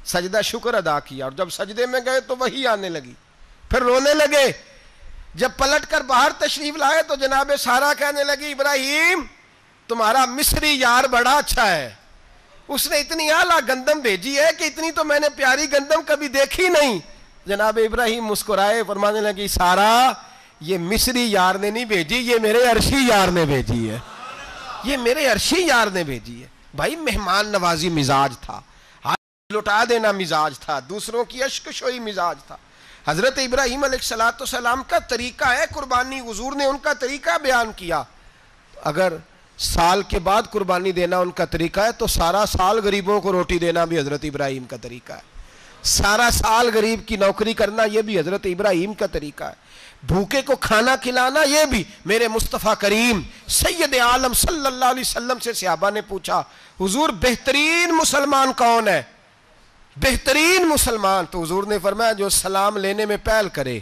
S1: سجدہ شکر ادا کیا، اور جب سجدے میں گئے تو وحی آنے لگی، پھر رونے لگے۔ جب پلٹ کر باہر تشریف لائے تو جناب سارہ کہنے لگی ابراہیم تمہارا مصری یار بڑا اچھا ہے، اس نے اتنی اعلیٰ گندم بھیجی ہے کہ اتنی تو میں نے پیاری گندم کبھی دیکھی نہیں۔ جناب ابراہیم مسکرائے، فرمانے لگی سارہ یہ مصری یار نے نہیں بھیجی، یہ میرے عرشی یار نے بھیجی ہے، یہ میرے عرشی یار نے بھیجی ہے۔ بھائی مہمان نوازی مزاج تھا، ہاتھ لٹا دینا مزاج تھا، دوسروں کی اشک شوئی مزاج تھا۔ حضرت ابراہیم علیہ السلام کا طریقہ ہے قربانی، حضور نے ان کا طریقہ بیان کیا۔ اگر سال کے بعد قربانی دینا ان کا طریقہ ہے تو سارا سال غریبوں کو روٹی دینا بھی حضرت ابراہیم کا طریقہ ہے، سارا سال غریب کی نوکری کرنا یہ بھی حضرت ابراہیم کا طریقہ ہے، بھوکے کو کھانا کھلانا یہ بھی۔ میرے مصطفیٰ کریم سید عالم صلی اللہ علیہ وسلم سے صحابہ نے پوچھا حضور بہترین مسلمان کون ہے؟ بہترین مسلمان، تو حضور نے فرمایا جو سلام لینے میں پہل کرے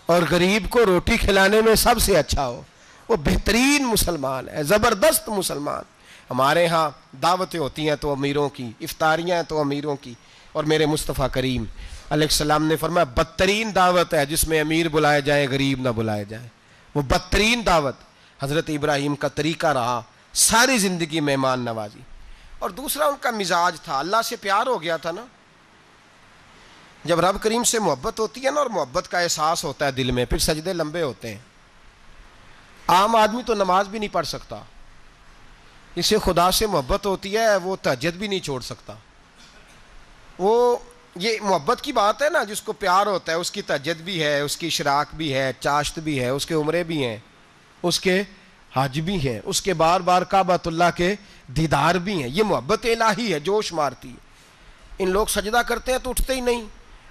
S1: اور غریب کو روٹی کھلانے میں سب سے اچھا ہو، وہ بہترین مسلمان ہے، زبردست مسلمان۔ ہمارے ہاں دعوتیں ہوتی ہیں تو امیروں کی، افطاریاں ہیں تو امیروں کی، اور میرے مصطفیٰ کریم علیہ السلام نے فرمایا بدترین دعوت ہے جس میں امیر بلائے جائیں غریب نہ بلائے جائیں، وہ بدترین دعوت۔ حضرت ابراہیم کا طریقہ رہا ساری زندگی مہمان نوازی. اور دوسرا ان کا مزاج تھا, اللہ سے پیار ہو گیا تھا نا. جب رب کریم سے محبت ہوتی ہے نا اور محبت کا احساس ہوتا ہے دل میں, پھر سجدے لمبے ہوتے ہیں. عام آدمی تو نماز بھی نہیں پڑھ سکتا, جس سے خدا سے محبت ہوتی ہے وہ تہجد بھی نہیں چھوڑ سکتا. وہ یہ محبت کی بات ہے نا, جس کو پیار ہوتا ہے اس کی تہجد بھی ہے, اس کی اشراق بھی ہے, چاشت بھی ہے, اس کے عمرے بھی ہیں, اس کے حج بھی ہیں, اس کے بار بار کعبۃ اللہ کے دیدار بھی ہیں. یہ محبت الہی ہے, جوش مارتی ہے. ان لوگ سجدہ کرتے ہیں تو اٹھتے ہی نہیں.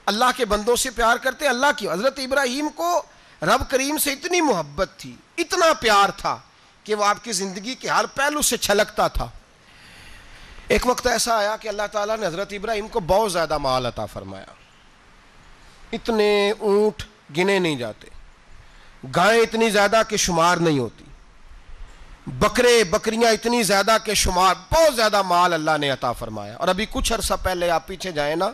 S1: اللہ کے بندوں سے پیار کرتے ہیں, اللہ کی. حضرت ابراہیم کو رب کریم سے اتنی محبت تھی, اتنا پیار تھا کہ وہ آپ کی زندگی کے ہر پہلو سے چھلکتا تھا. ایک وقت ایسا آیا کہ اللہ تعالیٰ نے حضرت ابراہیم کو بہت زیادہ مال عطا فرمایا. اتنے اونٹ گنے نہیں جاتے, گائیں اتنی زیادہ کہ شمار نہیں ہوتی, بکرے بکریاں اتنی زیادہ کہ شمار, بہت زیادہ مال اللہ نے عطا فرمایا. اور ابھی کچھ عرصہ پہلے آپ پیچھے جائیں نا,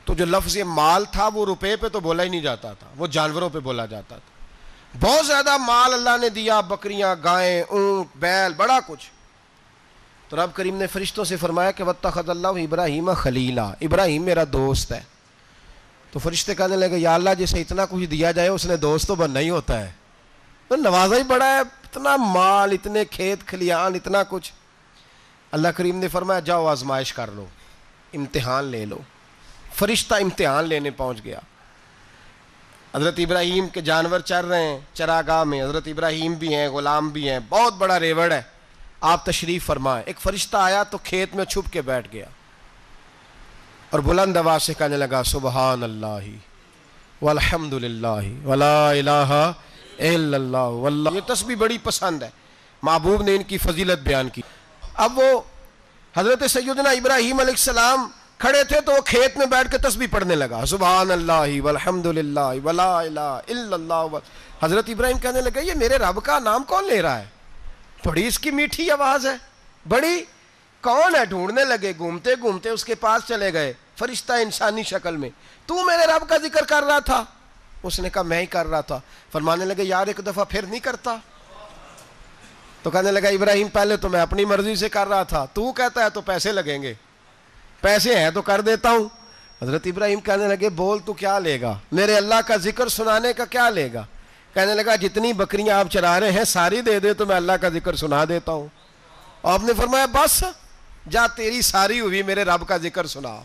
S1: تو جو لفظ مال تھا وہ روپے پہ تو بولا ہی نہیں جاتا تھا, وہ جانوروں پہ بولا جاتا تھا. بہت زیادہ مال اللہ نے دیا, بکریاں, گائیں, اونٹ, بیل, بڑا کچھ. تو رب کریم نے فرشتوں سے فرمایا کہ وَاتَّخَذَ اللَّهُ ابراہیم خلیلا, ابراہیم میرا دوست ہے. تو فرشتے کہنے لگے یا اللہ جسے اتنا کچھ دیا جائے اس نے دوست تو بننا ہی ہوتا ہے, تو نوازا ہی بڑا ہے, اتنا مال, اتنے کھیت کھلیان, اتنا کچھ. اللہ کریم نے فرمایا جاؤ آزمائش کر لو, امتحان لے لو. فرشتہ امتحان لینے پہنچ گیا. حضرت ابراہیم کے جانور چر رہے ہیں چراگاہ میں, حضرت ابراہیم بھی ہیں, غلام بھی ہیں, بہت بڑا ریوڑ ہے. آپ تشریف فرمائیں. ایک فرشتہ آیا تو کھیت میں چھپ کے بیٹھ گیا اور بلند آواز سے کہنے لگا سبحان اللہ والحمد للہ ولا الہ الا اللہ واللہ. یہ تسبیح بڑی پسند ہے, محبوب نے ان کی فضیلت بیان کی. اب وہ حضرت سیدنا ابراہیم علیہ السلام کھڑے تھے تو وہ کھیت میں بیٹھ کے تسبیح پڑھنے لگا سبحان اللہ والحمد للہ ولا الہ الا اللہ. حضرت ابراہیم کہنے لگے یہ میرے رب کا نام کون لے رہا ہے, بڑی اس کی میٹھی آواز ہے, بڑی, کون ہے؟ ڈھونڈنے لگے, گھومتے گھومتے اس کے پاس چلے گئے. فرشتہ انسانی شکل میں, تو میرے رب کا ذکر کر رہا تھا؟ اس نے کہا میں ہی کر رہا تھا. فرمانے لگے یار ایک دفعہ پھر نہیں کرتا؟ تو کہنے لگا ابراہیم پہلے تو میں اپنی مرضی سے کر رہا تھا, تو کہتا ہے تو پیسے لگیں گے, پیسے ہیں تو کر دیتا ہوں. حضرت ابراہیم کہنے لگے بول تو کیا لے گا, میرے اللہ کا ذکر سنانے کا کیا لے گا؟ کہنے لگا جتنی بکریاں آپ چرا رہے ہیں ساری دے دے تو میں اللہ کا ذکر سنا دیتا ہوں. اور آپ نے فرمایا بس جا تیری ساری ہوئی, میرے رب کا ذکر سنا.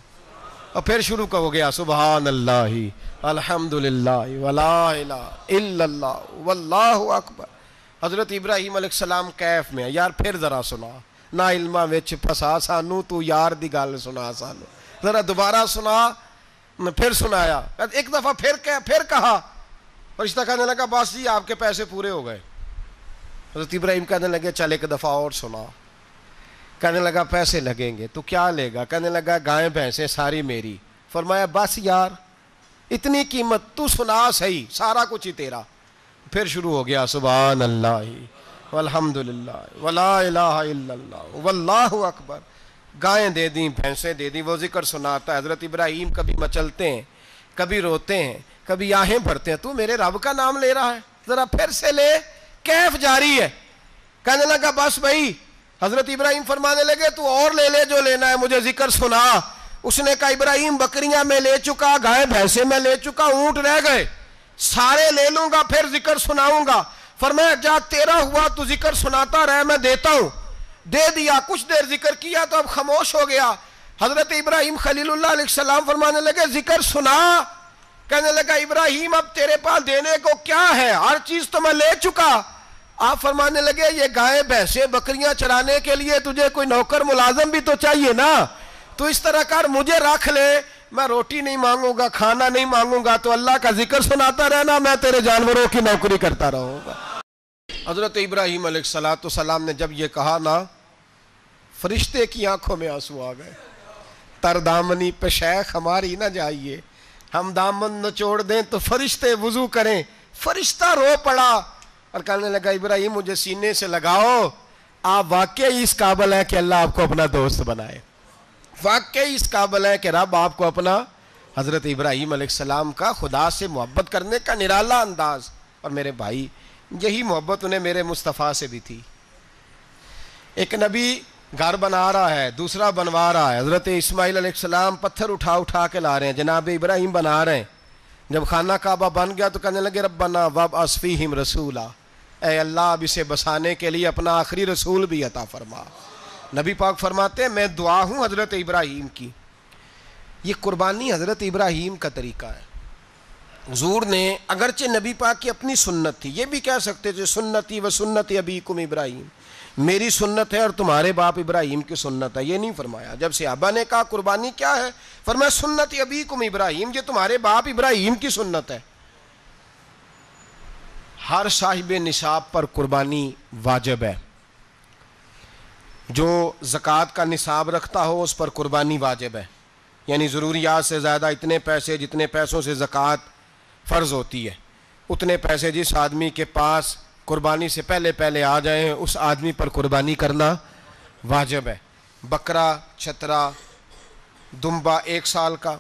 S1: اور پھر شروع ہو گیا سبحان اللہ الحمد للہ ولا الہ الا اللہ واللہ اکبر. حضرت ابراہیم علیہ السلام کیف میں, یار پھر ذرا سنا, نہ علماں وچ پھسا سانو, تو یار دی گل سنا سانو, ذرا دوبارہ سنا. پھر سنایا, ایک دفعہ پھر کہا. فرشتہ کہنے لگا بس جی آپ کے پیسے پورے ہو گئے. حضرت ابراہیم کہنے لگے چل ایک دفعہ اور سنا. کہنے لگا پیسے لگیں گے, تو کیا لے گا؟ کہنے لگا گائیں بھینسیں ساری میری. فرمایا بس یار اتنی قیمت, تو سنا صحیح, سارا کچھ ہی تیرا. پھر شروع ہو گیا سبحان اللہ والحمد للہ ولا الہ الا اللہ واللہ اکبر. گائیں دے دیں, بھینسیں دے دیں, وہ ذکر سناتا ہے. حضرت ابراہیم کبھی مچلتے ہیں, کبھی روتے ہیں, کبھی آہیں بھرتے ہیں. تو میرے رب کا نام لے رہا ہے, ذرا پھر سے لے. کیف جاری ہے. کہنے لگا بس بھائی. حضرت ابراہیم فرمانے لگے تو اور لے لے جو لینا ہے, مجھے ذکر سنا. اس نے کہا ابراہیم بکریاں میں لے چکا, گائے بھینسیں میں لے چکا, اونٹ رہ گئے, سارے لے لوں گا پھر ذکر سناؤں گا. فرمایا جا تیرا ہوا تو ذکر سناتا رہ, میں دیتا ہوں. دے دیا, کچھ دیر ذکر کیا تو اب خاموش ہو گیا. حضرت ابراہیم خلیل اللہ علیہ السلام فرمانے لگے ذکر سنا. کہنے لگا ابراہیم اب تیرے پاس دینے کو کیا ہے, ہر چیز تو میں لے چکا. آپ فرمانے لگے یہ گائے بھینسیں بکریاں چرانے کے لیے تجھے کوئی نوکر ملازم بھی تو چاہیے نا, تو اس طرح کر مجھے رکھ لے, میں روٹی نہیں مانگوں گا, کھانا نہیں مانگوں گا, تو اللہ کا ذکر سناتا رہنا, میں تیرے جانوروں کی نوکری کرتا رہوں گا. حضرت ابراہیم علیہ السلام نے جب یہ کہا نا, فرشتے کی آنکھوں میں آنسو آ گئے. تر دامنی پہ شیخ ہماری نہ جائیے, ہم دامن نچوڑ دیں تو فرشتے وضو کریں. فرشتہ رو پڑا اور کہنے لگا ابراہیم مجھے سینے سے لگاؤ, آپ واقعی اس قابل ہیں کہ اللہ آپ کو اپنا دوست بنائے, واقعی اس قابل ہے کہ رب آپ کو اپنا. حضرت ابراہیم علیہ السلام کا خدا سے محبت کرنے کا نرالا انداز. اور میرے بھائی یہی محبت انہیں میرے مصطفیٰ سے بھی تھی۔ ایک نبی گھر بنا رہا ہے، دوسرا بنوا رہا ہے۔ حضرت اسماعیل علیہ السلام پتھر اٹھا اٹھا کے لا رہے ہیں، جناب ابراہیم بنا رہے ہیں۔ جب خانہ کعبہ بن گیا تو کہنے لگے ربنا وابعث فیہم رسولا، اے اللہ اب اسے بسانے کے لیے اپنا آخری رسول بھی عطا فرما۔ نبی پاک فرماتے ہیں میں دعا ہوں حضرت ابراہیم کی۔ یہ قربانی حضرت ابراہیم کا طریقہ ہے۔ حضور نے اگرچہ نبی پاک کی اپنی سنت تھی، یہ بھی کہہ سکتے تھے سنتی و سنت ابیکم ابراہیم، میری سنت ہے اور تمہارے باپ ابراہیم کی سنت ہے، یہ نہیں فرمایا۔ جب صحابہ نے کہا قربانی کیا ہے، فرمایا سنت ابیکم ابراہیم، یہ تمہارے باپ ابراہیم کی سنت ہے۔ ہر صاحب نصاب پر قربانی واجب ہے۔ جو زکوٰۃ کا نصاب رکھتا ہو اس پر قربانی واجب ہے، یعنی ضروریات سے زیادہ اتنے پیسے جتنے پیسوں سے زکوٰۃ فرض ہوتی ہے، اتنے پیسے جس آدمی کے پاس قربانی سے پہلے پہلے آ جائیں اس آدمی پر قربانی کرنا واجب ہے۔ بکرا، چھترا، دمبا 1 سال کا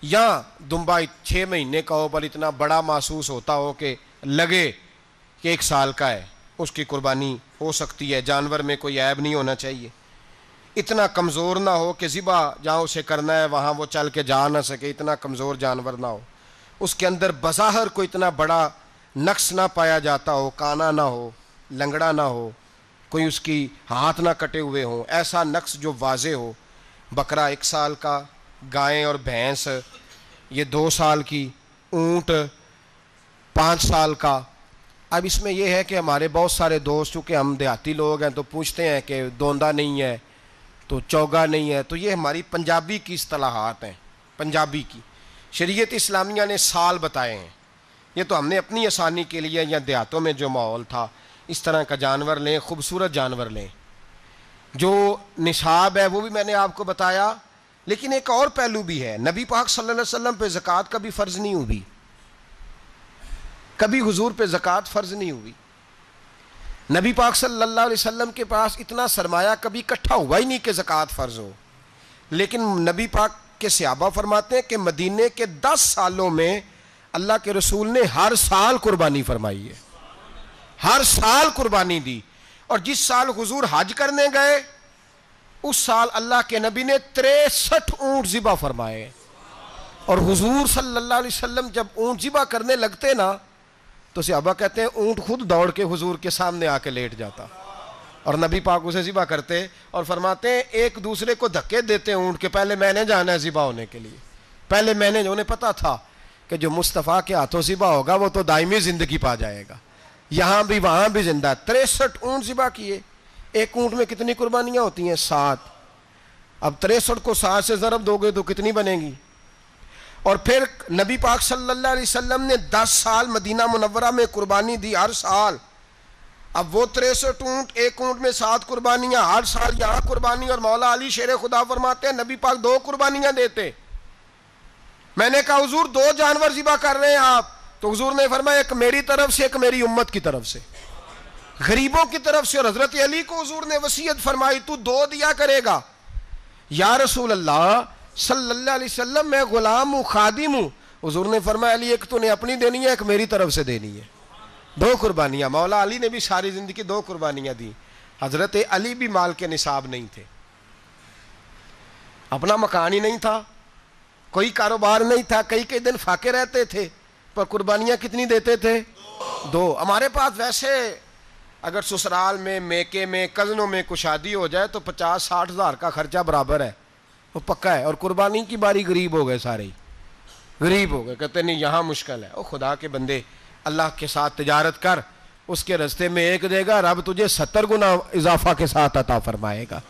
S1: یا دمبا 6 مہینے کا ہو پر اتنا بڑا محسوس ہوتا ہو کہ لگے کہ 1 سال کا ہے، اس کی قربانی ہو سکتی ہے۔ جانور میں کوئی عیب نہیں ہونا چاہیے، اتنا کمزور نہ ہو کہ ذبح جہاں اسے کرنا ہے وہاں وہ چل کے جا نہ سکے، اتنا کمزور جانور نہ ہو، اس کے اندر بظاہر کوئی اتنا بڑا نقص نہ پایا جاتا ہو، کانا نہ ہو، لنگڑا نہ ہو، کوئی اس کی ہاتھ نہ کٹے ہوئے ہوں، ایسا نقص جو واضح ہو۔ بکرا 1 سال کا، گائیں اور بھینس یہ 2 سال کی، اونٹ 5 سال کا۔ اب اس میں یہ ہے کہ ہمارے بہت سارے دوست چونکہ ہم دیہاتی لوگ ہیں تو پوچھتے ہیں کہ دوندا نہیں ہے تو چوگا نہیں ہے، تو یہ ہماری پنجابی کی اصطلاحات ہیں، پنجابی کی۔ شریعت اسلامیہ نے سال بتائے ہیں، یہ تو ہم نے اپنی آسانی کے لیے یا دیہاتوں میں جو ماحول تھا اس طرح کا جانور لیں، خوبصورت جانور لیں۔ جو نصاب ہے وہ بھی میں نے آپ کو بتایا، لیکن ایک اور پہلو بھی ہے۔ نبی پاک صلی اللہ علیہ وسلم پہ زکوٰۃ کبھی فرض نہیں ہوئی، کبھی حضور پہ زکوٰۃ فرض نہیں ہوئی۔ نبی پاک صلی اللہ علیہ وسلم کے پاس اتنا سرمایہ کبھی اکٹھا ہوا ہی نہیں کہ زکوٰۃ فرض ہو، لیکن نبی پاک کے صحابہ فرماتے ہیں کہ مدینے کے 10 سالوں میں اللہ کے رسول نے ہر سال قربانی فرمائی ہے، ہر سال قربانی دی۔ اور جس سال حضور حج کرنے گئے اس سال اللہ کے نبی نے 63 اونٹ ذبح فرمائے، اور حضور صلی اللہ علیہ وسلم جب اونٹ ذبح کرنے لگتے نا تو صحابہ کہتے ہیں اونٹ خود دوڑ کے حضور کے سامنے آ کے لیٹ جاتا، اور نبی پاک اسے ذبح کرتے اور فرماتے ہیں ایک دوسرے کو دھکے دیتے اونٹ کے، پہلے میں نے جانا ہے ذبح ہونے کے لیے، پہلے میں نے، انہیں پتا تھا کہ جو مصطفیٰ کے ہاتھوں ذبح ہوگا وہ تو دائمی زندگی پا جائے گا، یہاں بھی وہاں بھی زندہ۔ 63 اونٹ ذبح کیے۔ ایک اونٹ میں کتنی قربانیاں ہوتی ہیں؟ 7۔ اب 63 کو 7 سے ضرب دو گے تو کتنی بنے گی؟ اور پھر نبی پاک صلی اللہ علیہ وسلم نے 10 سال مدینہ منورہ میں قربانی دی، ہر سال۔ اب وہ 63 اونٹ، ایک اونٹ میں 7 قربانیاں، ہر سال یہاں قربانی، اور مولا علی شیر خدا فرماتے ہیں نبی پاک 2 قربانیاں دیتے۔ میں نے کہا حضور 2 جانور ذبح کر رہے ہیں آپ، تو حضور نے فرمایا ایک میری طرف سے، ایک میری امت کی طرف سے، غریبوں کی طرف سے۔ اور حضرت علی کو حضور نے وصیت فرمائی تو 2 دیا کرے گا۔ یا رسول اللہ صلی اللہ علیہ وسلم میں غلام ہوں، خادم ہوں۔ حضور نے فرمایا علی ایک تو نے اپنی دینی ہے، ایک میری طرف سے دینی ہے۔ 2 قربانیاں۔ مولا علی نے بھی ساری زندگی 2 قربانیاں دی۔ حضرت علی بھی مال کے نصاب نہیں تھے، اپنا مکان ہی نہیں تھا، کوئی کاروبار نہیں تھا، کئی دن فاقے رہتے تھے، پر قربانیاں کتنی دیتے تھے؟ 2۔ ہمارے پاس ویسے اگر سسرال میں، میکے میں، کزنوں میں کچھ شادی ہو جائے تو 50-60 ہزار کا خرچہ برابر ہے، وہ پکا ہے۔ اور قربانی کی باری غریب ہو گئے، سارے ہی غریب ہو گئے، کہتے نہیں یہاں مشکل ہے۔ او خدا کے بندے، اللہ کے ساتھ تجارت کر، اس کے رستے میں 1 دے گا، رب تجھے 70 گنا اضافہ کے ساتھ عطا فرمائے گا۔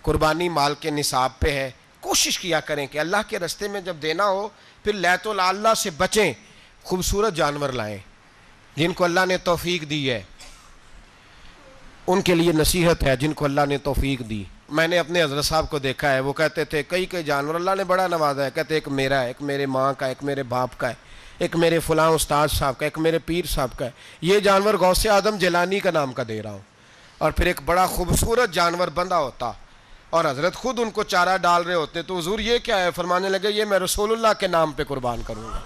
S1: قربانی مال کے نصاب پہ ہے۔ کوشش کیا کریں کہ اللہ کے رستے میں جب دینا ہو پھر لیت اللہ سے بچیں، خوبصورت جانور لائیں۔ جن کو اللہ نے توفیق دی ہے ان کے لیے نصیحت ہے، جن کو اللہ نے توفیق دی۔ میں نے اپنے حضرت صاحب کو دیکھا ہے، وہ کہتے تھے کئی جانور اللہ نے بڑا نوازا ہے، کہتے ایک میرا ہے، ایک میرے ماں کا، ایک میرے باپ کا ہے، ایک میرے فلاں استاد صاحب کا، ایک میرے پیر صاحب کا ہے۔ یہ جانور غوث اعظم جیلانی کا نام کا دے رہا ہوں۔ اور پھر ایک بڑا خوبصورت جانور بندھا ہوتا اور حضرت خود ان کو چارہ ڈال رہے ہوتے، تو حضور یہ کیا ہے؟ فرمانے لگے یہ میں رسول اللہ کے نام پہ قربان کروں گا،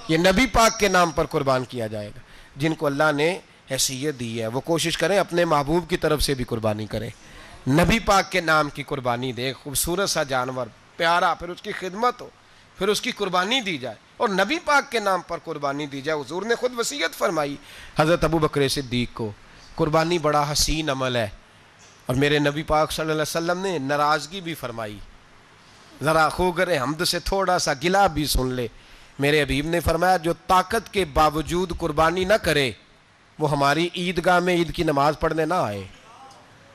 S1: یہ نبی پاک کے نام پر قربان کیا جائے گا۔ جن کو اللہ نے حیثیت دی ہے، وہ کوشش کریں اپنے محبوب کی طرف سے بھی قربانی کریں، نبی پاک کے نام کی قربانی دے، خوبصورت سا جانور پیارا، پھر اس کی خدمت ہو، پھر اس کی قربانی دی جائے، اور نبی پاک کے نام پر قربانی دی جائے۔ حضور نے خود وصیت فرمائی حضرت ابو بکر صدیق کو، قربانی بڑا حسین عمل ہے، اور میرے نبی پاک صلی اللہ علیہ وسلم نے ناراضگی بھی فرمائی، ذرا خوگر حمد سے تھوڑا سا گلا بھی سن لے۔ میرے حبیب نے فرمایا جو طاقت کے باوجود قربانی نہ کرے وہ ہماری عیدگاہ میں عید کی نماز پڑھنے نہ آئے،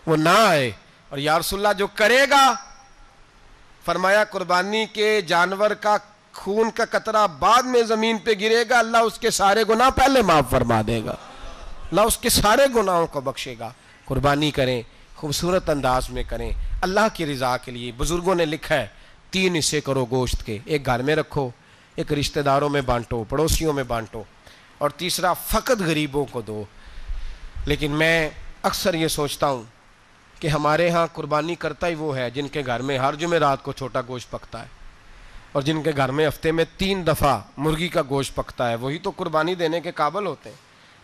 S1: وہ نہ آئے۔ اور یا رسول اللہ جو کرے گا، فرمایا قربانی کے جانور کا خون کا قطرہ بعد میں زمین پہ گرے گا، اللہ اس کے سارے گناہ پہلے معاف فرما دے گا، اللہ اس کے سارے گناہوں کو بخشے گا۔ قربانی کریں، خوبصورت انداز میں کریں، اللہ کی رضا کے لیے۔ بزرگوں نے لکھا ہے 3 حصے کرو گوشت کے، ایک گھر میں رکھو، ایک رشتہ داروں میں بانٹو، پڑوسیوں میں بانٹو، اور تیسرا فقط غریبوں کو دو۔ لیکن میں اکثر یہ سوچتا ہوں کہ ہمارے ہاں قربانی کرتا ہی وہ ہے جن کے گھر میں ہر جمعرات کو چھوٹا گوشت پکتا ہے، اور جن کے گھر میں ہفتے میں 3 دفعہ مرغی کا گوشت پکتا ہے، وہی تو قربانی دینے کے قابل ہوتے ہیں۔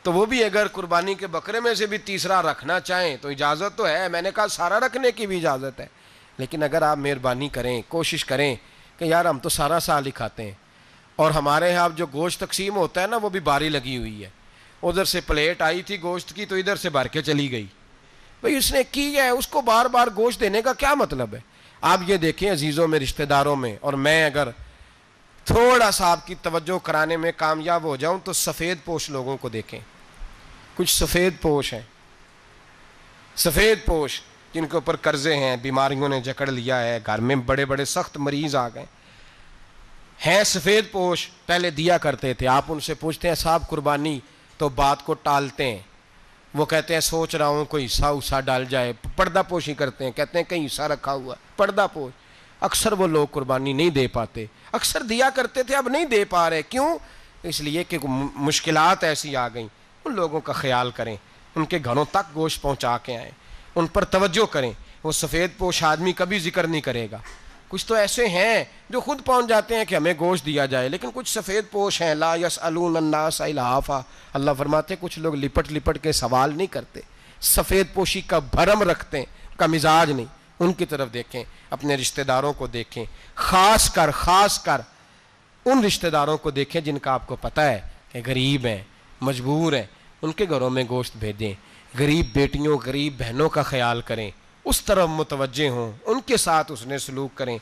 S1: تو وہ بھی اگر قربانی کے بکرے میں سے بھی تیسرا رکھنا چاہیں تو اجازت تو ہے، میں نے کہا سارا رکھنے کی بھی اجازت ہے، لیکن اگر آپ مہربانی کریں، کوشش کریں کہ یار ہم تو سارا سال ہی کھاتے ہیں، اور ہمارے یہاں جو گوشت تقسیم ہوتا ہے نا وہ بھی باری لگی ہوئی ہے، ادھر سے پلیٹ آئی تھی گوشت کی تو ادھر سے بھر کے چلی گئی، بھئی اس نے کی ہے، اس کو بار بار گوشت دینے کا کیا مطلب ہے؟ آپ یہ دیکھیں عزیزوں میں، رشتہ داروں میں، اور میں اگر تھوڑا سا آپ کی توجہ کرانے میں کامیاب ہو جاؤں تو سفید پوش لوگوں کو دیکھیں، کچھ سفید پوش ہیں، سفید پوش جن کے اوپر قرضے ہیں، بیماریوں نے جکڑ لیا ہے، گھر میں بڑے بڑے سخت مریض آ گئے ہیں، سفید پوش پہلے دیا کرتے تھے۔ آپ ان سے پوچھتے ہیں صاحب قربانی، تو بات کو ٹالتے ہیں، وہ کہتے ہیں سوچ رہا ہوں کوئی حصہ ڈال جائے، پردہ پوشی کرتے ہیں، کہتے ہیں کہیں حصہ رکھا ہوا ہے، پردہ پوش۔ اکثر وہ لوگ قربانی نہیں دے پاتے، اکثر دیا کرتے تھے اب نہیں دے پا رہے، کیوں؟ اس لیے کہ مشکلات ایسی آ گئیں۔ ان لوگوں کا خیال کریں، ان کے گھروں تک گوشت پہنچا کے آئیں، ان پر توجہ کریں۔ وہ سفید پوش آدمی کبھی ذکر نہیں کرے گا، کچھ تو ایسے ہیں جو خود پہنچ جاتے ہیں کہ ہمیں گوشت دیا جائے، لیکن کچھ سفید پوش ہیں لا یسألون الناس الحافا، اللہ فرماتے ہیں کچھ لوگ لپٹ لپٹ کے سوال نہیں کرتے، سفید پوشی کا بھرم رکھتے ہیں، کا مزاج نہیں۔ ان کی طرف دیکھیں، اپنے رشتہ داروں کو دیکھیں، خاص کر ان رشتہ داروں کو دیکھیں جن کا آپ کو پتہ ہے کہ غریب ہیں، مجبور ہیں، ان کے گھروں میں گوشت بھیجیں۔ غریب بیٹیوں، غریب بہنوں کا خیال کریں، اس طرف متوجہ ہوں، ان کے ساتھ اس نے سلوک کریں۔